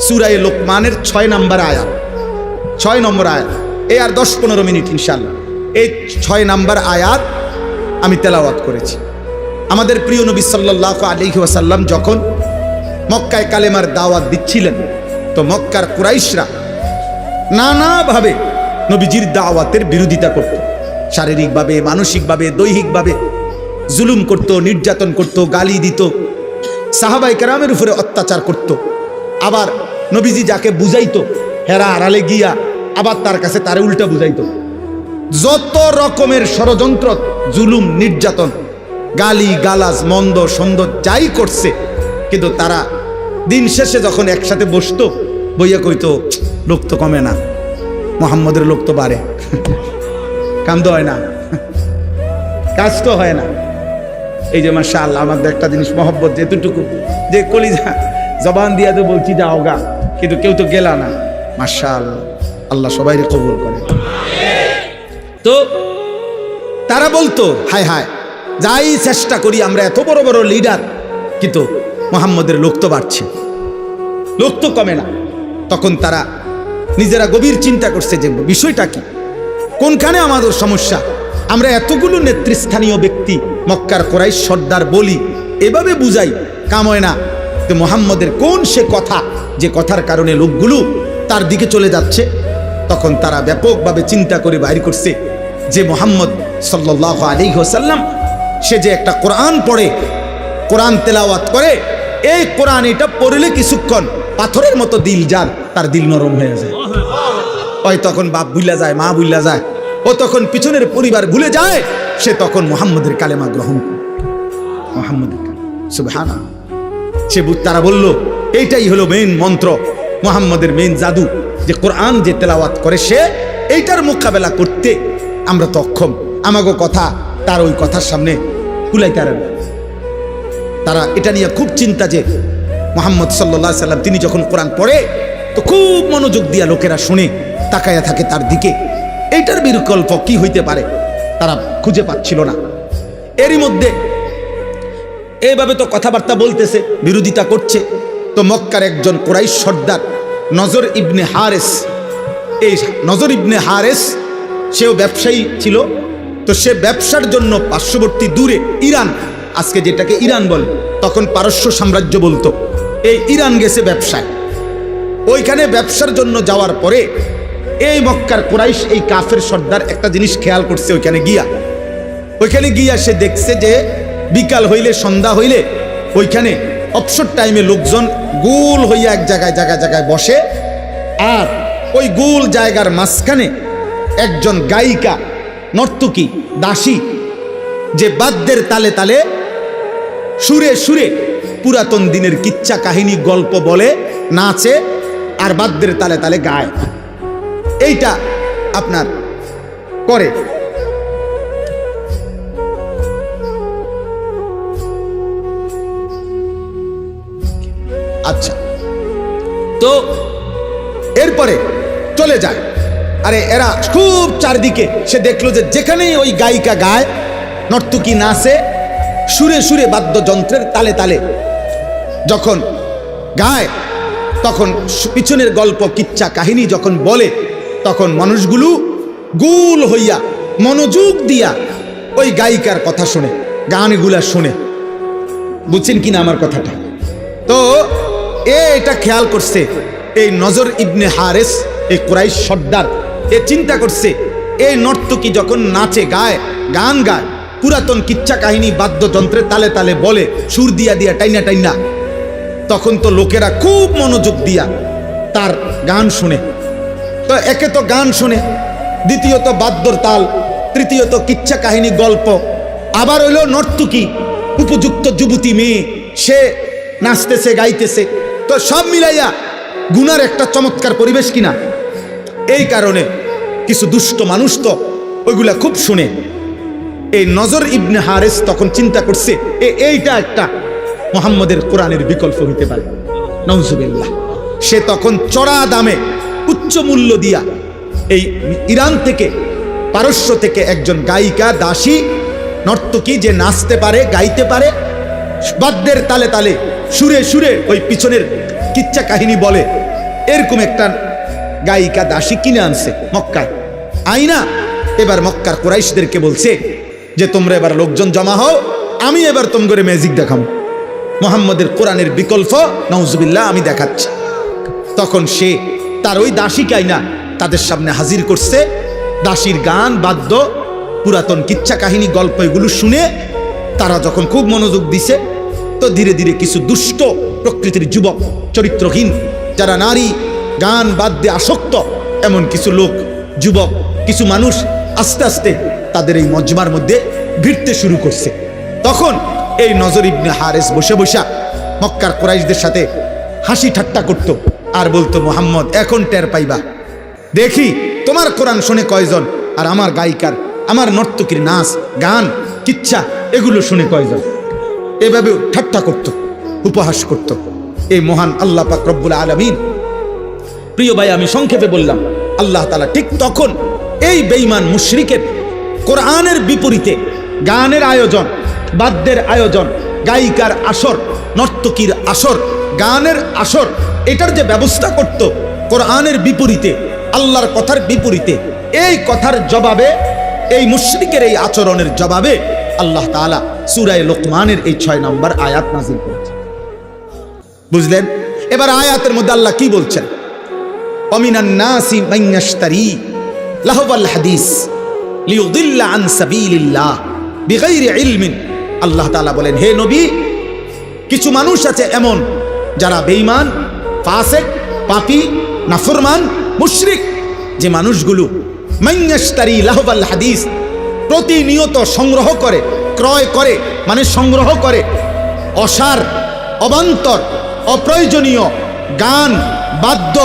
সূরা লোকমানের 6 নম্বর আয়াত, 6 নম্বর আয়াত। এই আর 10-15 মিনিট ইনশাআল্লাহ এই 6 নম্বর আয়াত আমি তেলাওয়াত করেছি। আমাদের প্রিয় নবী সাল্লাল্লাহু আলাইহি ওয়াসাল্লাম যখন মক্কায় কালেমার দাওয়াত দিচ্ছিলেন, তো মক্কার কুরাইশরা নানাভাবে নবীজির দাওয়াতের বিরোধিতা করত, শারীরিকভাবে, মানসিকভাবে, দৈহিকভাবে জুলুম করত, নির্যাতন করত, গালি দিত, সাহাবায়ে কেরামের উপরে অত্যাচার করত। আবার নবীজি যাকে বুঝাইতো হেরা আড়ালে গিয়া আবার তার কাছে তারে উল্টা বুঝাইতো। যত রকমের ষড়যন্ত্র, জুলুম, নির্যাতন, গালি গালাজ, মন্দ সন্দ যাই করছে, কিন্তু তারা দিন শেষে যখন একসাথে বসতো, বইয়া কইতো লোক তো কমে না, মুহাম্মদের লোক তো বাড়ে, কাম তো হয় না, কাজ তো হয় না। এই যে মাশাআল্লাহ, আমাদের একটা জিনিস মহব্বত যেতটুকু, যে কলিজা জবান দিয়া তো বলছি যাওগা, কিন্তু কেউ তো গেলা না। মাশাআল্লাহ, আল্লাহ সবাইকে কবুল করে। তো তারা বলতো হায় হায়, যাই চেষ্টা করি আমরা, এত বড় বড় লিডার, কিন্তু মুহাম্মদের লোক তো বাড়ছে, লোক তো কমে না। তখন তারা নিজেরা গভীর চিন্তা করছে যে বিষয়টা কি, কোনখানে আমাদের সমস্যা। আমরা এতগুলো নেতৃস্থানীয় ব্যক্তি, মক্কার কুরাইশ সর্দার বলি, এভাবে বুঝাই, কাম হয় না। তো মুহাম্মদের কোন সে কথা, যে কথার কারণে লোকগুলো তার দিকে চলে যাচ্ছে। তখন তারা ব্যাপকভাবে চিন্তা করে বাইর করছে যে মুহাম্মদ সাল্লাল্লাহু আলাইহি ওয়াসাল্লাম সে যে একটা কোরআন পড়ে, কোরআন তেলাওয়াত করে, এই কোরআন এটা পড়লে কিছুক্ষণ পাথরের মতো দিল যার, তার দিল নরম হয়ে যায়। ওই তখন বাপ ভুলা যায়, মা ভুলা যায়, ও তখন পিছনের পরিবার ভুলে যায়, সে তখন মুহাম্মদের কালেমা গ্রহণ করে, মুহাম্মদের সুবহানাল্লাহ। সে তারা বলল এইটাই হলো মেইন মন্ত্র, মুহাম্মদের মেইন জাদু, যে কোরআন যে তেলাওয়াত করে সে এইটার মোকাবেলা করতে আমরা তো অক্ষম, আমাগো কথা তার ওই কথার সামনে কুলাইতে পারে না। তারা এটা নিয়ে খুব চিন্তা যে মুহাম্মদ সাল্লাল্লাহু আলাইহি সাল্লাম তিনি যখন কোরআন পড়ে তো খুব মনোযোগ দিয়া লোকেরা শুনে, তাকায়া থাকে তার দিকে। এইটার বিকল্প কি হইতে পারে তারা খুঁজে পাচ্ছিল না। এরই মধ্যে এইভাবে তো কথাবার্তা বলতেছে, বিরোধিতা করছে। তো মক্কার একজন কুরাইশ সর্দার নজর ইবনে হারেস, এই নজর ইবনে হারেস সেও ব্যবসায়ী ছিল। তো সে ব্যবসার জন্য পার্শ্ববর্তী দূরে ইরান, আজকে যেটাকে ইরান বলে, তখন পারস্য সাম্রাজ্য বলতো, এই ইরান গেছে ব্যবসায়। ওইখানে ব্যবসার জন্য যাওয়ার পরে এই মক্কার কুরাইশ এই কাফের সর্দার একটা জিনিস খেয়াল করছে। ওইখানে গিয়া সে দেখছে যে বিকাল হইলে, সন্ধ্যা হইলে ওইখানে অবসর টাইমে লোকজন গোল হইয়া এক জায়গায় জায়গায় বসে, আর ওই গোল জায়গার মাঝখানে একজন গায়িকা, নর্তকী, দাসী, যে বাদ্যের তালে তালে সুরে সুরে পুরাতন দিনের কিচ্ছা কাহিনী গল্প বলে, নাচে, আর বাদ্যের তালে তালে গায়। এইটা আপনার করে। আচ্ছা, তো এরপরে চলে যায়। আরে এরা খুব চারদিকে, সে দেখলো যে যেখানেই ওই গায়িকা গায়, নর্তকী নাচে, সুরে সুরে বাদ্যযন্ত্রের তালে তালে যখন গায়, তখন পিছনের গল্প কিচ্ছা কাহিনী যখন বলে, তখন মানুষগুলো গোল হইয়া মনোযোগ দিয়া ওই গায়িকার কথা শুনে, গানগুলা শুনে। বুঝছেন কিনা আমার কথাটা? তো এটা খেয়াল করছে এই নজর ইবনে হারেস, এই কুরাইশ সর্দার, এ চিন্তা করছে এই নর্তকী যখন নাচে গায়, গান গায়, পুরাতন কিচ্ছা কাহিনী বাদ্যযন্ত্রের তালে তালে বলে, সুর দিয়া দিয়া টাইনা টাইনা, তখন তো লোকেরা খুব মনোযোগ দিয়া তার গান শুনে। তো একে তো গান শুনে, দ্বিতীয়ত বাদ্যর তাল, তৃতীয়ত কিচ্ছা কাহিনী গল্প, আবার হইল নর্তকী, উপযুক্ত যুবতী মেয়ে, সে নাচতেছে গাইতেছে, তো সব মিলাইয়া গুনার একটা চমৎকার পরিবেশ কিনা। এই কারণে কিছু দুষ্ট মানুষ তো ওইগুলা খুব শুনে। এই নজর ইবনে হারেস তখন চিন্তা করছে এইটা একটা মুহাম্মদের কোরআনের বিকল্প হইতে পারে, নাউজুবিল্লাহ। সে তখন চড়া দামে উচ্চ মূল্য দিয়া এই ইরান থেকে, পারস্য থেকে একজন গায়িকা, দাসী, নর্তকী, যে নাচতে পারে, গাইতে পারে, বাদ্যের তালে তালে, সুরে সুরে ওই পিছনের কিচ্ছা কাহিনী বলে, এরকম একটা গায়িকা দাসী কিনে আনছে মক্কায়। আইনা এবার মক্কার কুরাইশদেরকে বলছে যে তোমরা এবার লোকজন জমা হও, আমি এবার তোমাদের ম্যাজিক দেখাবো, মুহাম্মদের কোরআনের বিকল্প, নাউজুবিল্লাহ, আমি দেখাচ্ছি। তখন সে তার ওই দাসীকে আইনা তাদের সামনে হাজির করছে। দাসীর গান, বাদ্য, পুরাতন কিচ্ছা কাহিনী গল্প এগুলো শুনে তারা যখন খুব মনোযোগ দিছে, তো ধীরে ধীরে কিছু দুষ্ট প্রকৃতির যুবক, চরিত্রহীন, যারা নারী গান বাদ্যে আসক্ত, এমন কিছু লোক, যুবক, কিছু মানুষ আস্তে আস্তে তাদের এই মজমার মধ্যে ভিড়তে শুরু করছে। তখন এই নজর ইবনে হারেস বসে বসে মক্কার কুরাইশদের সাথে হাসি ঠাট্টা করত আর বলতো, মুহাম্মদ এখন টের পাইবা, দেখি তোমার কোরআন শুনে কয়জন, আর আমার গায়িকার, আমার নর্তকীর নাচ গান কিচ্ছা এগুলো শুনে কয়জন। এভাবে ঠাট্টা করত, উপহাস করত এই মহান আল্লাহ পাক রব্বুল আলামিন। প্রিয় ভাই, আমি সংক্ষেপে বললাম, আল্লাহ তাআলা ঠিক তখন এই বেঈমান মুশরিকের কোরআনের বিপরীতে গানের আয়োজন, বাদ্যের আয়োজন, গায়িকার আসর, নর্তকীর আসর, গানের আসর, এটার যে ব্যবস্থা করত কোরআনের বিপরীতে, আল্লাহর কথার বিপরীতে, এই কথার জবাবে, এই মুশরিকের এই আচরণের জবাবে আল্লাহ তাআলা সূরা লোকমানের এই 6 নম্বর আয়াত নাযিল করেছেন। বুঝলেন? এবার আয়াতের মধ্যে আল্লাহ কি বলছেন? ওয়ামিনান নাসি মান ইয়াশতারি লাহওয়াল হাদিস লিয়ুদিল্লা আন সাবিলিল্লাহ বিগাইরি ইলমিন। আল্লাহ তাআলা বলেন, হে নবী, কিছু মানুষ আছে এমন যারা বেঈমান, ফাসিক, পাপী, নাফরমান, মুশরিক, যে মানুষগুলো মান ইয়াশতারি লাহওয়াল হাদিস, প্রতিনিয়ত সংগ্রহ করে, ক্রয় করে, মানে সংগ্রহ করে অসার, অবান্তর, অপ্রয়োজনীয় গান, বাদ্য,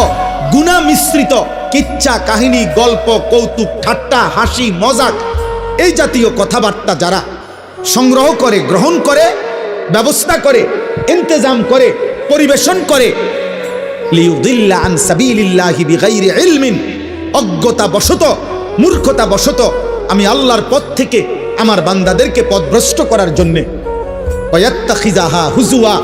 গুনাহ মিশ্রিত কিচ্ছা কাহিনী, গল্প, কৌতুক, ঠাট্টা, হাসি, মজাক, এই জাতীয় কথাবার্তা যারা সংগ্রহ করে, গ্রহণ করে, ব্যবস্থা করে, ইন্তজাম করে, পরিবেশন করে, লিয়ুদিল্লা আন সাবিলিল্লাহি বিগাইরি ইলমিন, অজ্ঞতা বশত, মূর্খতা বশত আমি আল্লাহর পথ থেকে আমার বান্দাদেরকে পথভ্রষ্ট করার জন্যে, ওয়ায়াত্তাখিযাহা হুজুয়া,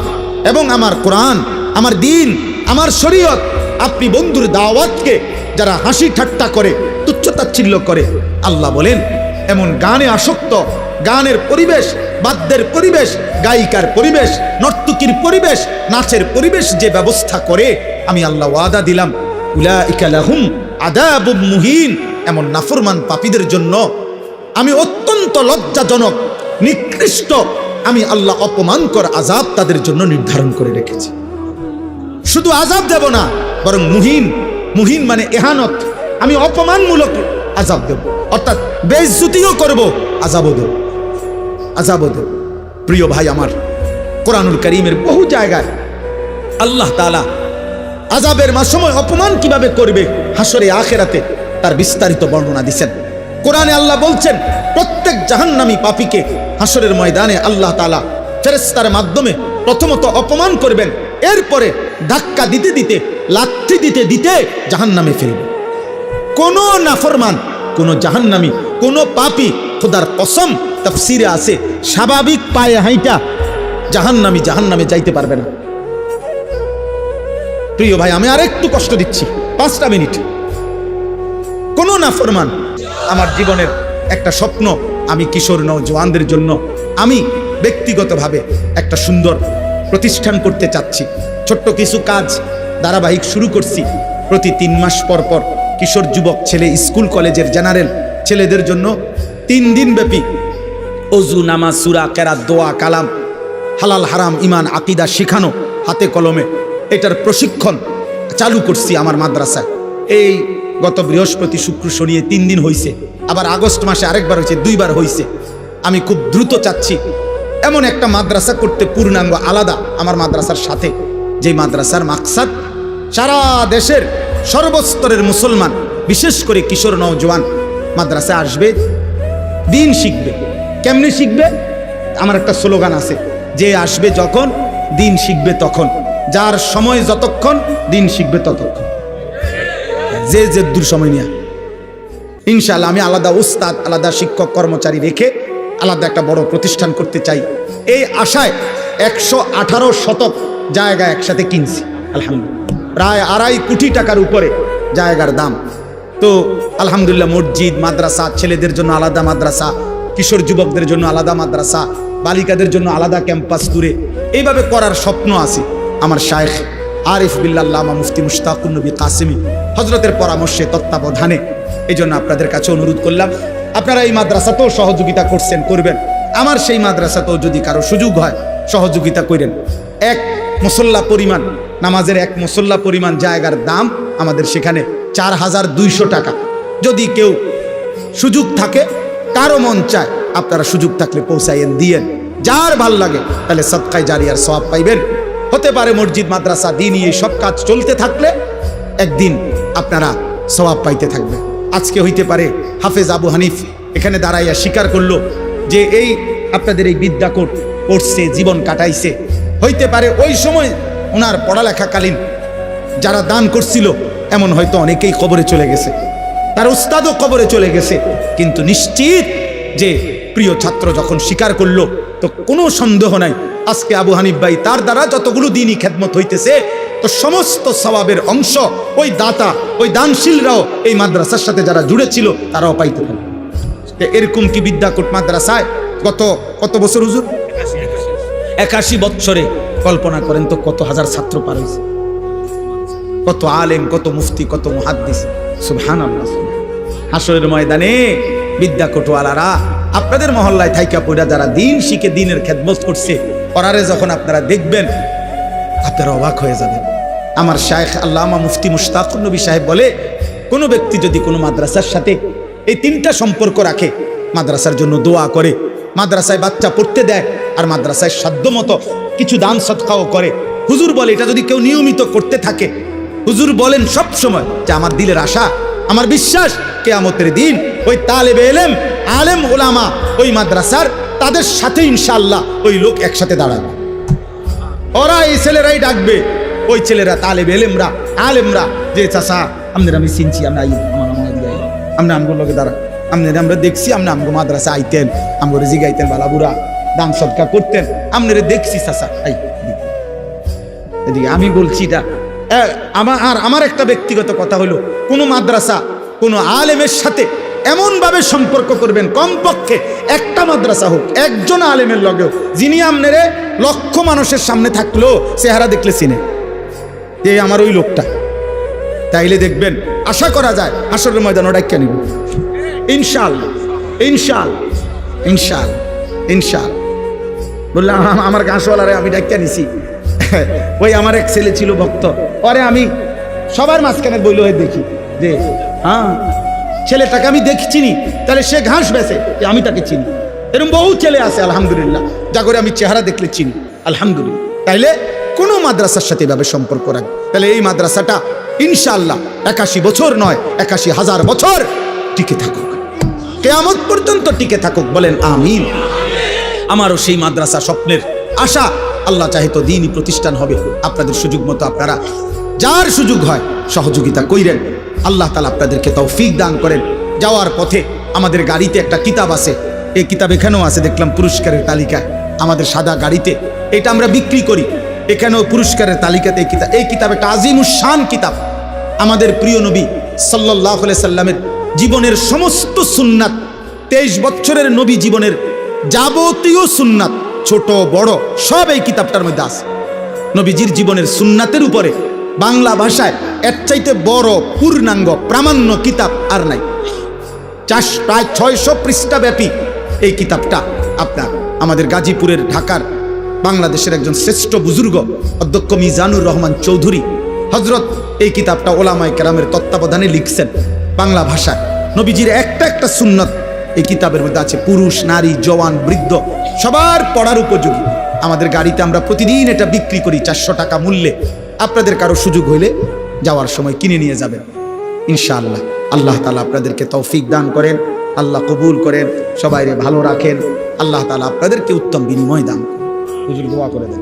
এবং আমার কোরআন, আমার দিন, আমার শরীয়ত, আপনি বন্ধুর দাওয়াতকে যারা হাসি ঠাট্টা করে, তুচ্ছতাচ্ছিল্য করে, আল্লাহ বলেন এমন গানে আসক্ত, গানের পরিবেশ, বাদ্যের পরিবেশ, গায়িকার পরিবেশ, নর্তকীর পরিবেশ, নাচের পরিবেশ যে ব্যবস্থা করে, আমি আল্লাহ ওয়াদা দিলাম, উলাইকা লাহুম আযাবুম মুহিন, এমন নাফরমান পাপীদের জন্য আমি অত্যন্ত লজ্জাজনক, নিকৃষ্ট, আমি আল্লাহ অপমানকর আযাব তাদের জন্য নির্ধারণ করে রেখেছি। শুধু আযাব দেব না, বরং মুহিন, মুহিন মানে এহানত, আমি অপমানমূলক আযাব দেব, অর্থাৎ বেইজ্জতিও করব, আযাবও দেব, আযাবও দেব। প্রিয় ভাই আমার, কোরআনুল কারীমের বহু জায়গায় আল্লাহ তাআলা আযাবের সময় অপমান কিভাবে করবে হাসরে আখিরাতে তার বিস্তারিত বর্ণনা দিয়েছেন। কোরআনে আল্লাহ বলছেন, প্রত্যেক জাহান্নামী পাপীকে হাসরের ময়দানে আল্লাহ তাআলা ফেরেশতার মাধ্যমে প্রথমত অপমান করবেন, এরপরে ধাক্কা দিতে দিতে, লাথি দিতে দিতে জাহান্নামে ফেলবে। কোনো নাফরমান, কোনো জাহান্নামী, কোনো পাপী, খোদার কসম তাফসিরে আছে, স্বাভাবিক পায়ে হাইটা জাহান্নামে যাইতে পারবে না। প্রিয় ভাই, আমি আরেকটু কষ্ট দিচ্ছি, 5টা মিনিট। কোনো নাফরমান, আমার জীবনের একটা স্বপ্ন, আমি কিশোর নওজওয়ানদের জন্য আমি ব্যক্তিগতভাবে একটা সুন্দর প্রতিষ্ঠান করতে চাচ্ছি। ছোট্ট কিছু কাজ ধারাবাহিক শুরু করছি। প্রতি 3 মাস পর পর কিশোর যুবক ছেলে, স্কুল কলেজের জেনারেল ছেলেদের জন্য 3 দিন ব্যাপী অজু, নামাজ, সূরা, কেরাত, দোয়া, কালাম, হালাল হারাম, ঈমান, আকীদা শেখানো হাতে কলমে, এটার প্রশিক্ষণ চালু করছি আমার মাদ্রাসায়। এই গত বৃহস্পতি, শুক্র, শনি 3 দিন হয়েছে। আবার আগস্ট মাসে আরেকবার হয়েছে, 2 বার হয়েছে। আমি খুব দ্রুত চাচ্ছি এমন একটা মাদ্রাসা করতে, পূর্ণাঙ্গ আলাদা আমার মাদ্রাসার সাথে, যে মাদ্রাসার মাকসাদ সারা দেশের সর্বস্তরের মুসলমান, বিশেষ করে কিশোর নওজওয়ান মাদ্রাসায় আসবে, দিন শিখবে। কেমনে শিখবে? আমার একটা স্লোগান আছে, যে আসবে যখন, দিন শিখবে তখন। যার সময় যতক্ষণ, দিন শিখবে ততক্ষণ। যে দূর সময় নিয়ে ইনশাআল্লাহ আমি আলাদা উস্তাদ, আলাদা শিক্ষক কর্মচারী রেখে আলাদা একটা বড় প্রতিষ্ঠান করতে চাই। এই আশায় 118 শতক জায়গা একসাথে কিনছি। আলহামদুলিল্লাহ, প্রায় 2.5 কোটি টাকার উপরে জায়গার দাম। তো আলহামদুলিল্লাহ, মসজিদ, মাদ্রাসা, ছেলেদের জন্য আলাদা মাদ্রাসা, কিশোর যুবকদের জন্য আলাদা মাদ্রাসা, বালিকাদের জন্য আলাদা ক্যাম্পাস দূরে, এইভাবে করার স্বপ্ন আছে আমার শায়েখ আরিফ বিল্লাহ আল্লামা মুফতি মুশতাকুন নবী কাসেমী হযরতের পরামর্শে, তত্ত্বাবধানে। এই জন্য আপনাদের কাছে অনুরোধ করলাম, আপনারা এই মাদ্রাসাতেও সহযোগিতা করবেন। আমার সেই মাদ্রাসাতেও যদি কারো সুযোগ হয়, সহযোগিতা করেন। 1 মুসল্লা পরিমাণ, নামাজের 1 মুসল্লা পরিমাণ জায়গার দাম আমাদের সেখানে 4200 টাকা। যদি কেউ সুযোগ থাকে, কারো মন চায়, আপনারা সুযোগ থাকলে পৌঁছাইয়েন, দিয়েন। যার ভাল লাগে তাহলে সদকায়ে জারিয়ার সওয়াব পাইবেন। হতে পারে মসজিদ, মাদ্রাসা, দ্বীনি এই সব কাজ চলতে থাকলে একদিন আপনারা সওয়াব পাইতে থাকবেন। আজকে হইতে পারে হাফেজ আবু হানিফ এখানে দাঁড়াইয়া স্বীকার করলো যে এই আপনাদের এই বিদ্যাকোট পড়ছে, জীবন কাটাইছে। হইতে পারে ওই সময় ওনার পড়ালেখাকালীন যারা দান করছিল, এমন হয়তো অনেকেই কবরে চলে গেছে, তার উস্তাদও কবরে চলে গেছে। কিন্তু নিশ্চিত যে প্রিয় ছাত্র যখন স্বীকার করলো, তো কোনো সন্দেহ নাই আজকে আবু হানিফ ভাই তার দ্বারা যতগুলো দিনই খেদমত হইতেছে, তো সমস্ত সওয়াবের অংশ ওই দাতা, ওই দানশীলরাও এই মাদ্রাসার সাথে যারা জুড়ে ছিল তারাও পাইতে পারে। এরকম কি বিদ্যাকোট মাদ্রাসায় কত বছর হুজুর? 81 বছরে কল্পনা করেন তো কত হাজার ছাত্র পার হয়েছে, কত আলেম, কত মুফতি, কত মুহাদ্দিস। সুবহানাল্লাহ। হাসরের ময়দানে বিদ্যাকোটওয়ালারা আপনাদের মহল্লায় থাইকা পড়া যারা দিন শিখে দিনের খেদমত করছে, ওরারে যখন আপনারা দেখবেন আপনারা অবাক হয়ে যাবেন। আমার শায়েখ আল্লামা মুফতি মুশতাকুন নবী সাহেব বলে, কোনো ব্যক্তি যদি কোনো মাদ্রাসার সাথে এই 3টা সম্পর্ক রাখে, মাদ্রাসার জন্য দোয়া করে, মাদ্রাসায় বাচ্চা পড়তে দেয়, আর মাদ্রাসায় সাধ্যমতো কিছু দান সদকাও করে, হুজুর বলে এটা যদি কেউ নিয়মিত করতে থাকে, হুজুর বলেন সব সময় যে আমার দিলের আশা, আমার বিশ্বাস, কিয়ামতের দিন ওই তালেবে ইলম, আলেম, উলামা ওই মাদ্রাসার, তাদের সাথে ইনশাআল্লাহ ওই লোক একসাথে দাঁড়াবে। ওরা এই ছেলেরাই ডাকবে, ওই ছেলেরা তালেবে ইলমরা, আলেমরা, যে চাচা আপনার আমি চিনছি, আমরা আমরা আমগো লোকে দাঁড়া, আমরা দেখছি, আমগো মাদ্রাসা আইতেন, আমগো জিগাইতেন, বালাবুরা দান সদকা করতেন, আপনারা দেখছি চাচা। এদিকে আমি বলছি এটা আমার একটা ব্যক্তিগত কথা হলো, কোনো মাদ্রাসা কোনো আলেমের সাথে এমনভাবে সম্পর্ক করবেন, কমপক্ষে একটা মাদ্রাসা হোক, একজন আলেমের লগেও, যিনি আপনারে লক্ষ মানুষের সামনে থাকলেও চেহারা দেখলে চিনে যে আমার ওই লোকটা। তাইলে দেখবেন, আশা করা যায় হাসরের ময়দান ওটা কেন নিব ইনশাআল্লাহ, ইনশাআল্লাহ, ইনশাআল্লাহ, ইনশাআল্লাহ। বললাম আমার গাছওয়ালারে আমি ডাক্কা নিছি, ওই আমার এক ছেলে ছিল ভক্ত, পরে আমি সবার মাঝখানে বইল হয়ে দেখি যে হ্যাঁ ছেলেটাকে আমি চিনি, তাহলে সে ঘাস বেচে, আমি তাকে চিনি। এরকম বহু ছেলে আছে আলহামদুলিল্লাহ, যা করে আমি চেহারা দেখলে চিনি আলহামদুলিল্লাহ। তাইলে কোনো মাদ্রাসার সাথে এভাবে সম্পর্ক রাখবে, তাহলে এই মাদ্রাসাটা ইনশাআল্লাহ 81 বছর নয়, 81,000 বছর টিকে থাকুক, কিয়ামত পর্যন্ত টিকে থাকুক, বলেন আমিন। আমারও সেই মাদ্রাসা স্বপ্নের আশা আল্লাহ চাহে তো দিনই প্রতিষ্ঠান হবে। আপনাদের সুযোগ মতো আপনারা যার সুযোগ হয় সহযোগিতা কইরেন। আল্লাহ তাআলা আপনাদেরকে তৌফিক দান করেন। যাওয়ার পথে আমাদের গাড়িতে একটা কিতাব আছে, এই কিতাব এখানেও আছে, দেখলাম পুরস্কারের তালিকায় আমাদের সাদা গাড়িতে, এটা আমরা বিক্রি করি, এখানেও পুরস্কারের তালিকাতে এই কিতাব একটা আজিমুস শান কিতাব। আমাদের প্রিয় নবী সাল্লাল্লাহু আলাইহি সাল্লামের জীবনের সমস্ত সুন্নাত, 23 বছরের নবী জীবনের যাবতীয় সুন্নাত ছোট বড় সব এই কিতাবটার মধ্যে আছে। নবীজির জীবনের সুন্নাতের উপরে বাংলা ভাষায় এর চাইতে বড় পূর্ণাঙ্গ প্রামাণ্য কিতাব আর নাই। প্রায় 600 পৃষ্ঠা ব্যাপী এই কিতাবটা আপনার আমাদের গাজীপুরের ঢাকার বাংলাদেশের একজন শ্রেষ্ঠ বুজুর্গ অধ্যক্ষ মিজানুর রহমান চৌধুরী হযরত এই কিতাবটা ওলামায়ে কেরামের তত্ত্বাবধানে লিখছেন বাংলা ভাষায়। নবীজির একটা একটা সুন্নাত এই কিতাবের মধ্যে আছে, পুরুষ নারী জওয়ান বৃদ্ধ সবার পড়ার উপযোগী। আমাদের গাড়িতে আমরা প্রতিদিন এটা বিক্রি করি 400 টাকা মূল্যে। আপনাদের কারো সুযোগ হইলে যাওয়ার সময় কিনে নিয়ে যাবেন ইনশাআল্লাহ। আল্লাহ তাআলা আপনাদেরকে তৌফিক দান করেন, আল্লাহ কবুল করেন, সবাইরে ভালো রাখেন, আল্লাহ তাআলা আপনাদেরকে উত্তম বিনিময় দান করেন। হুজুর দোয়া করে দেন।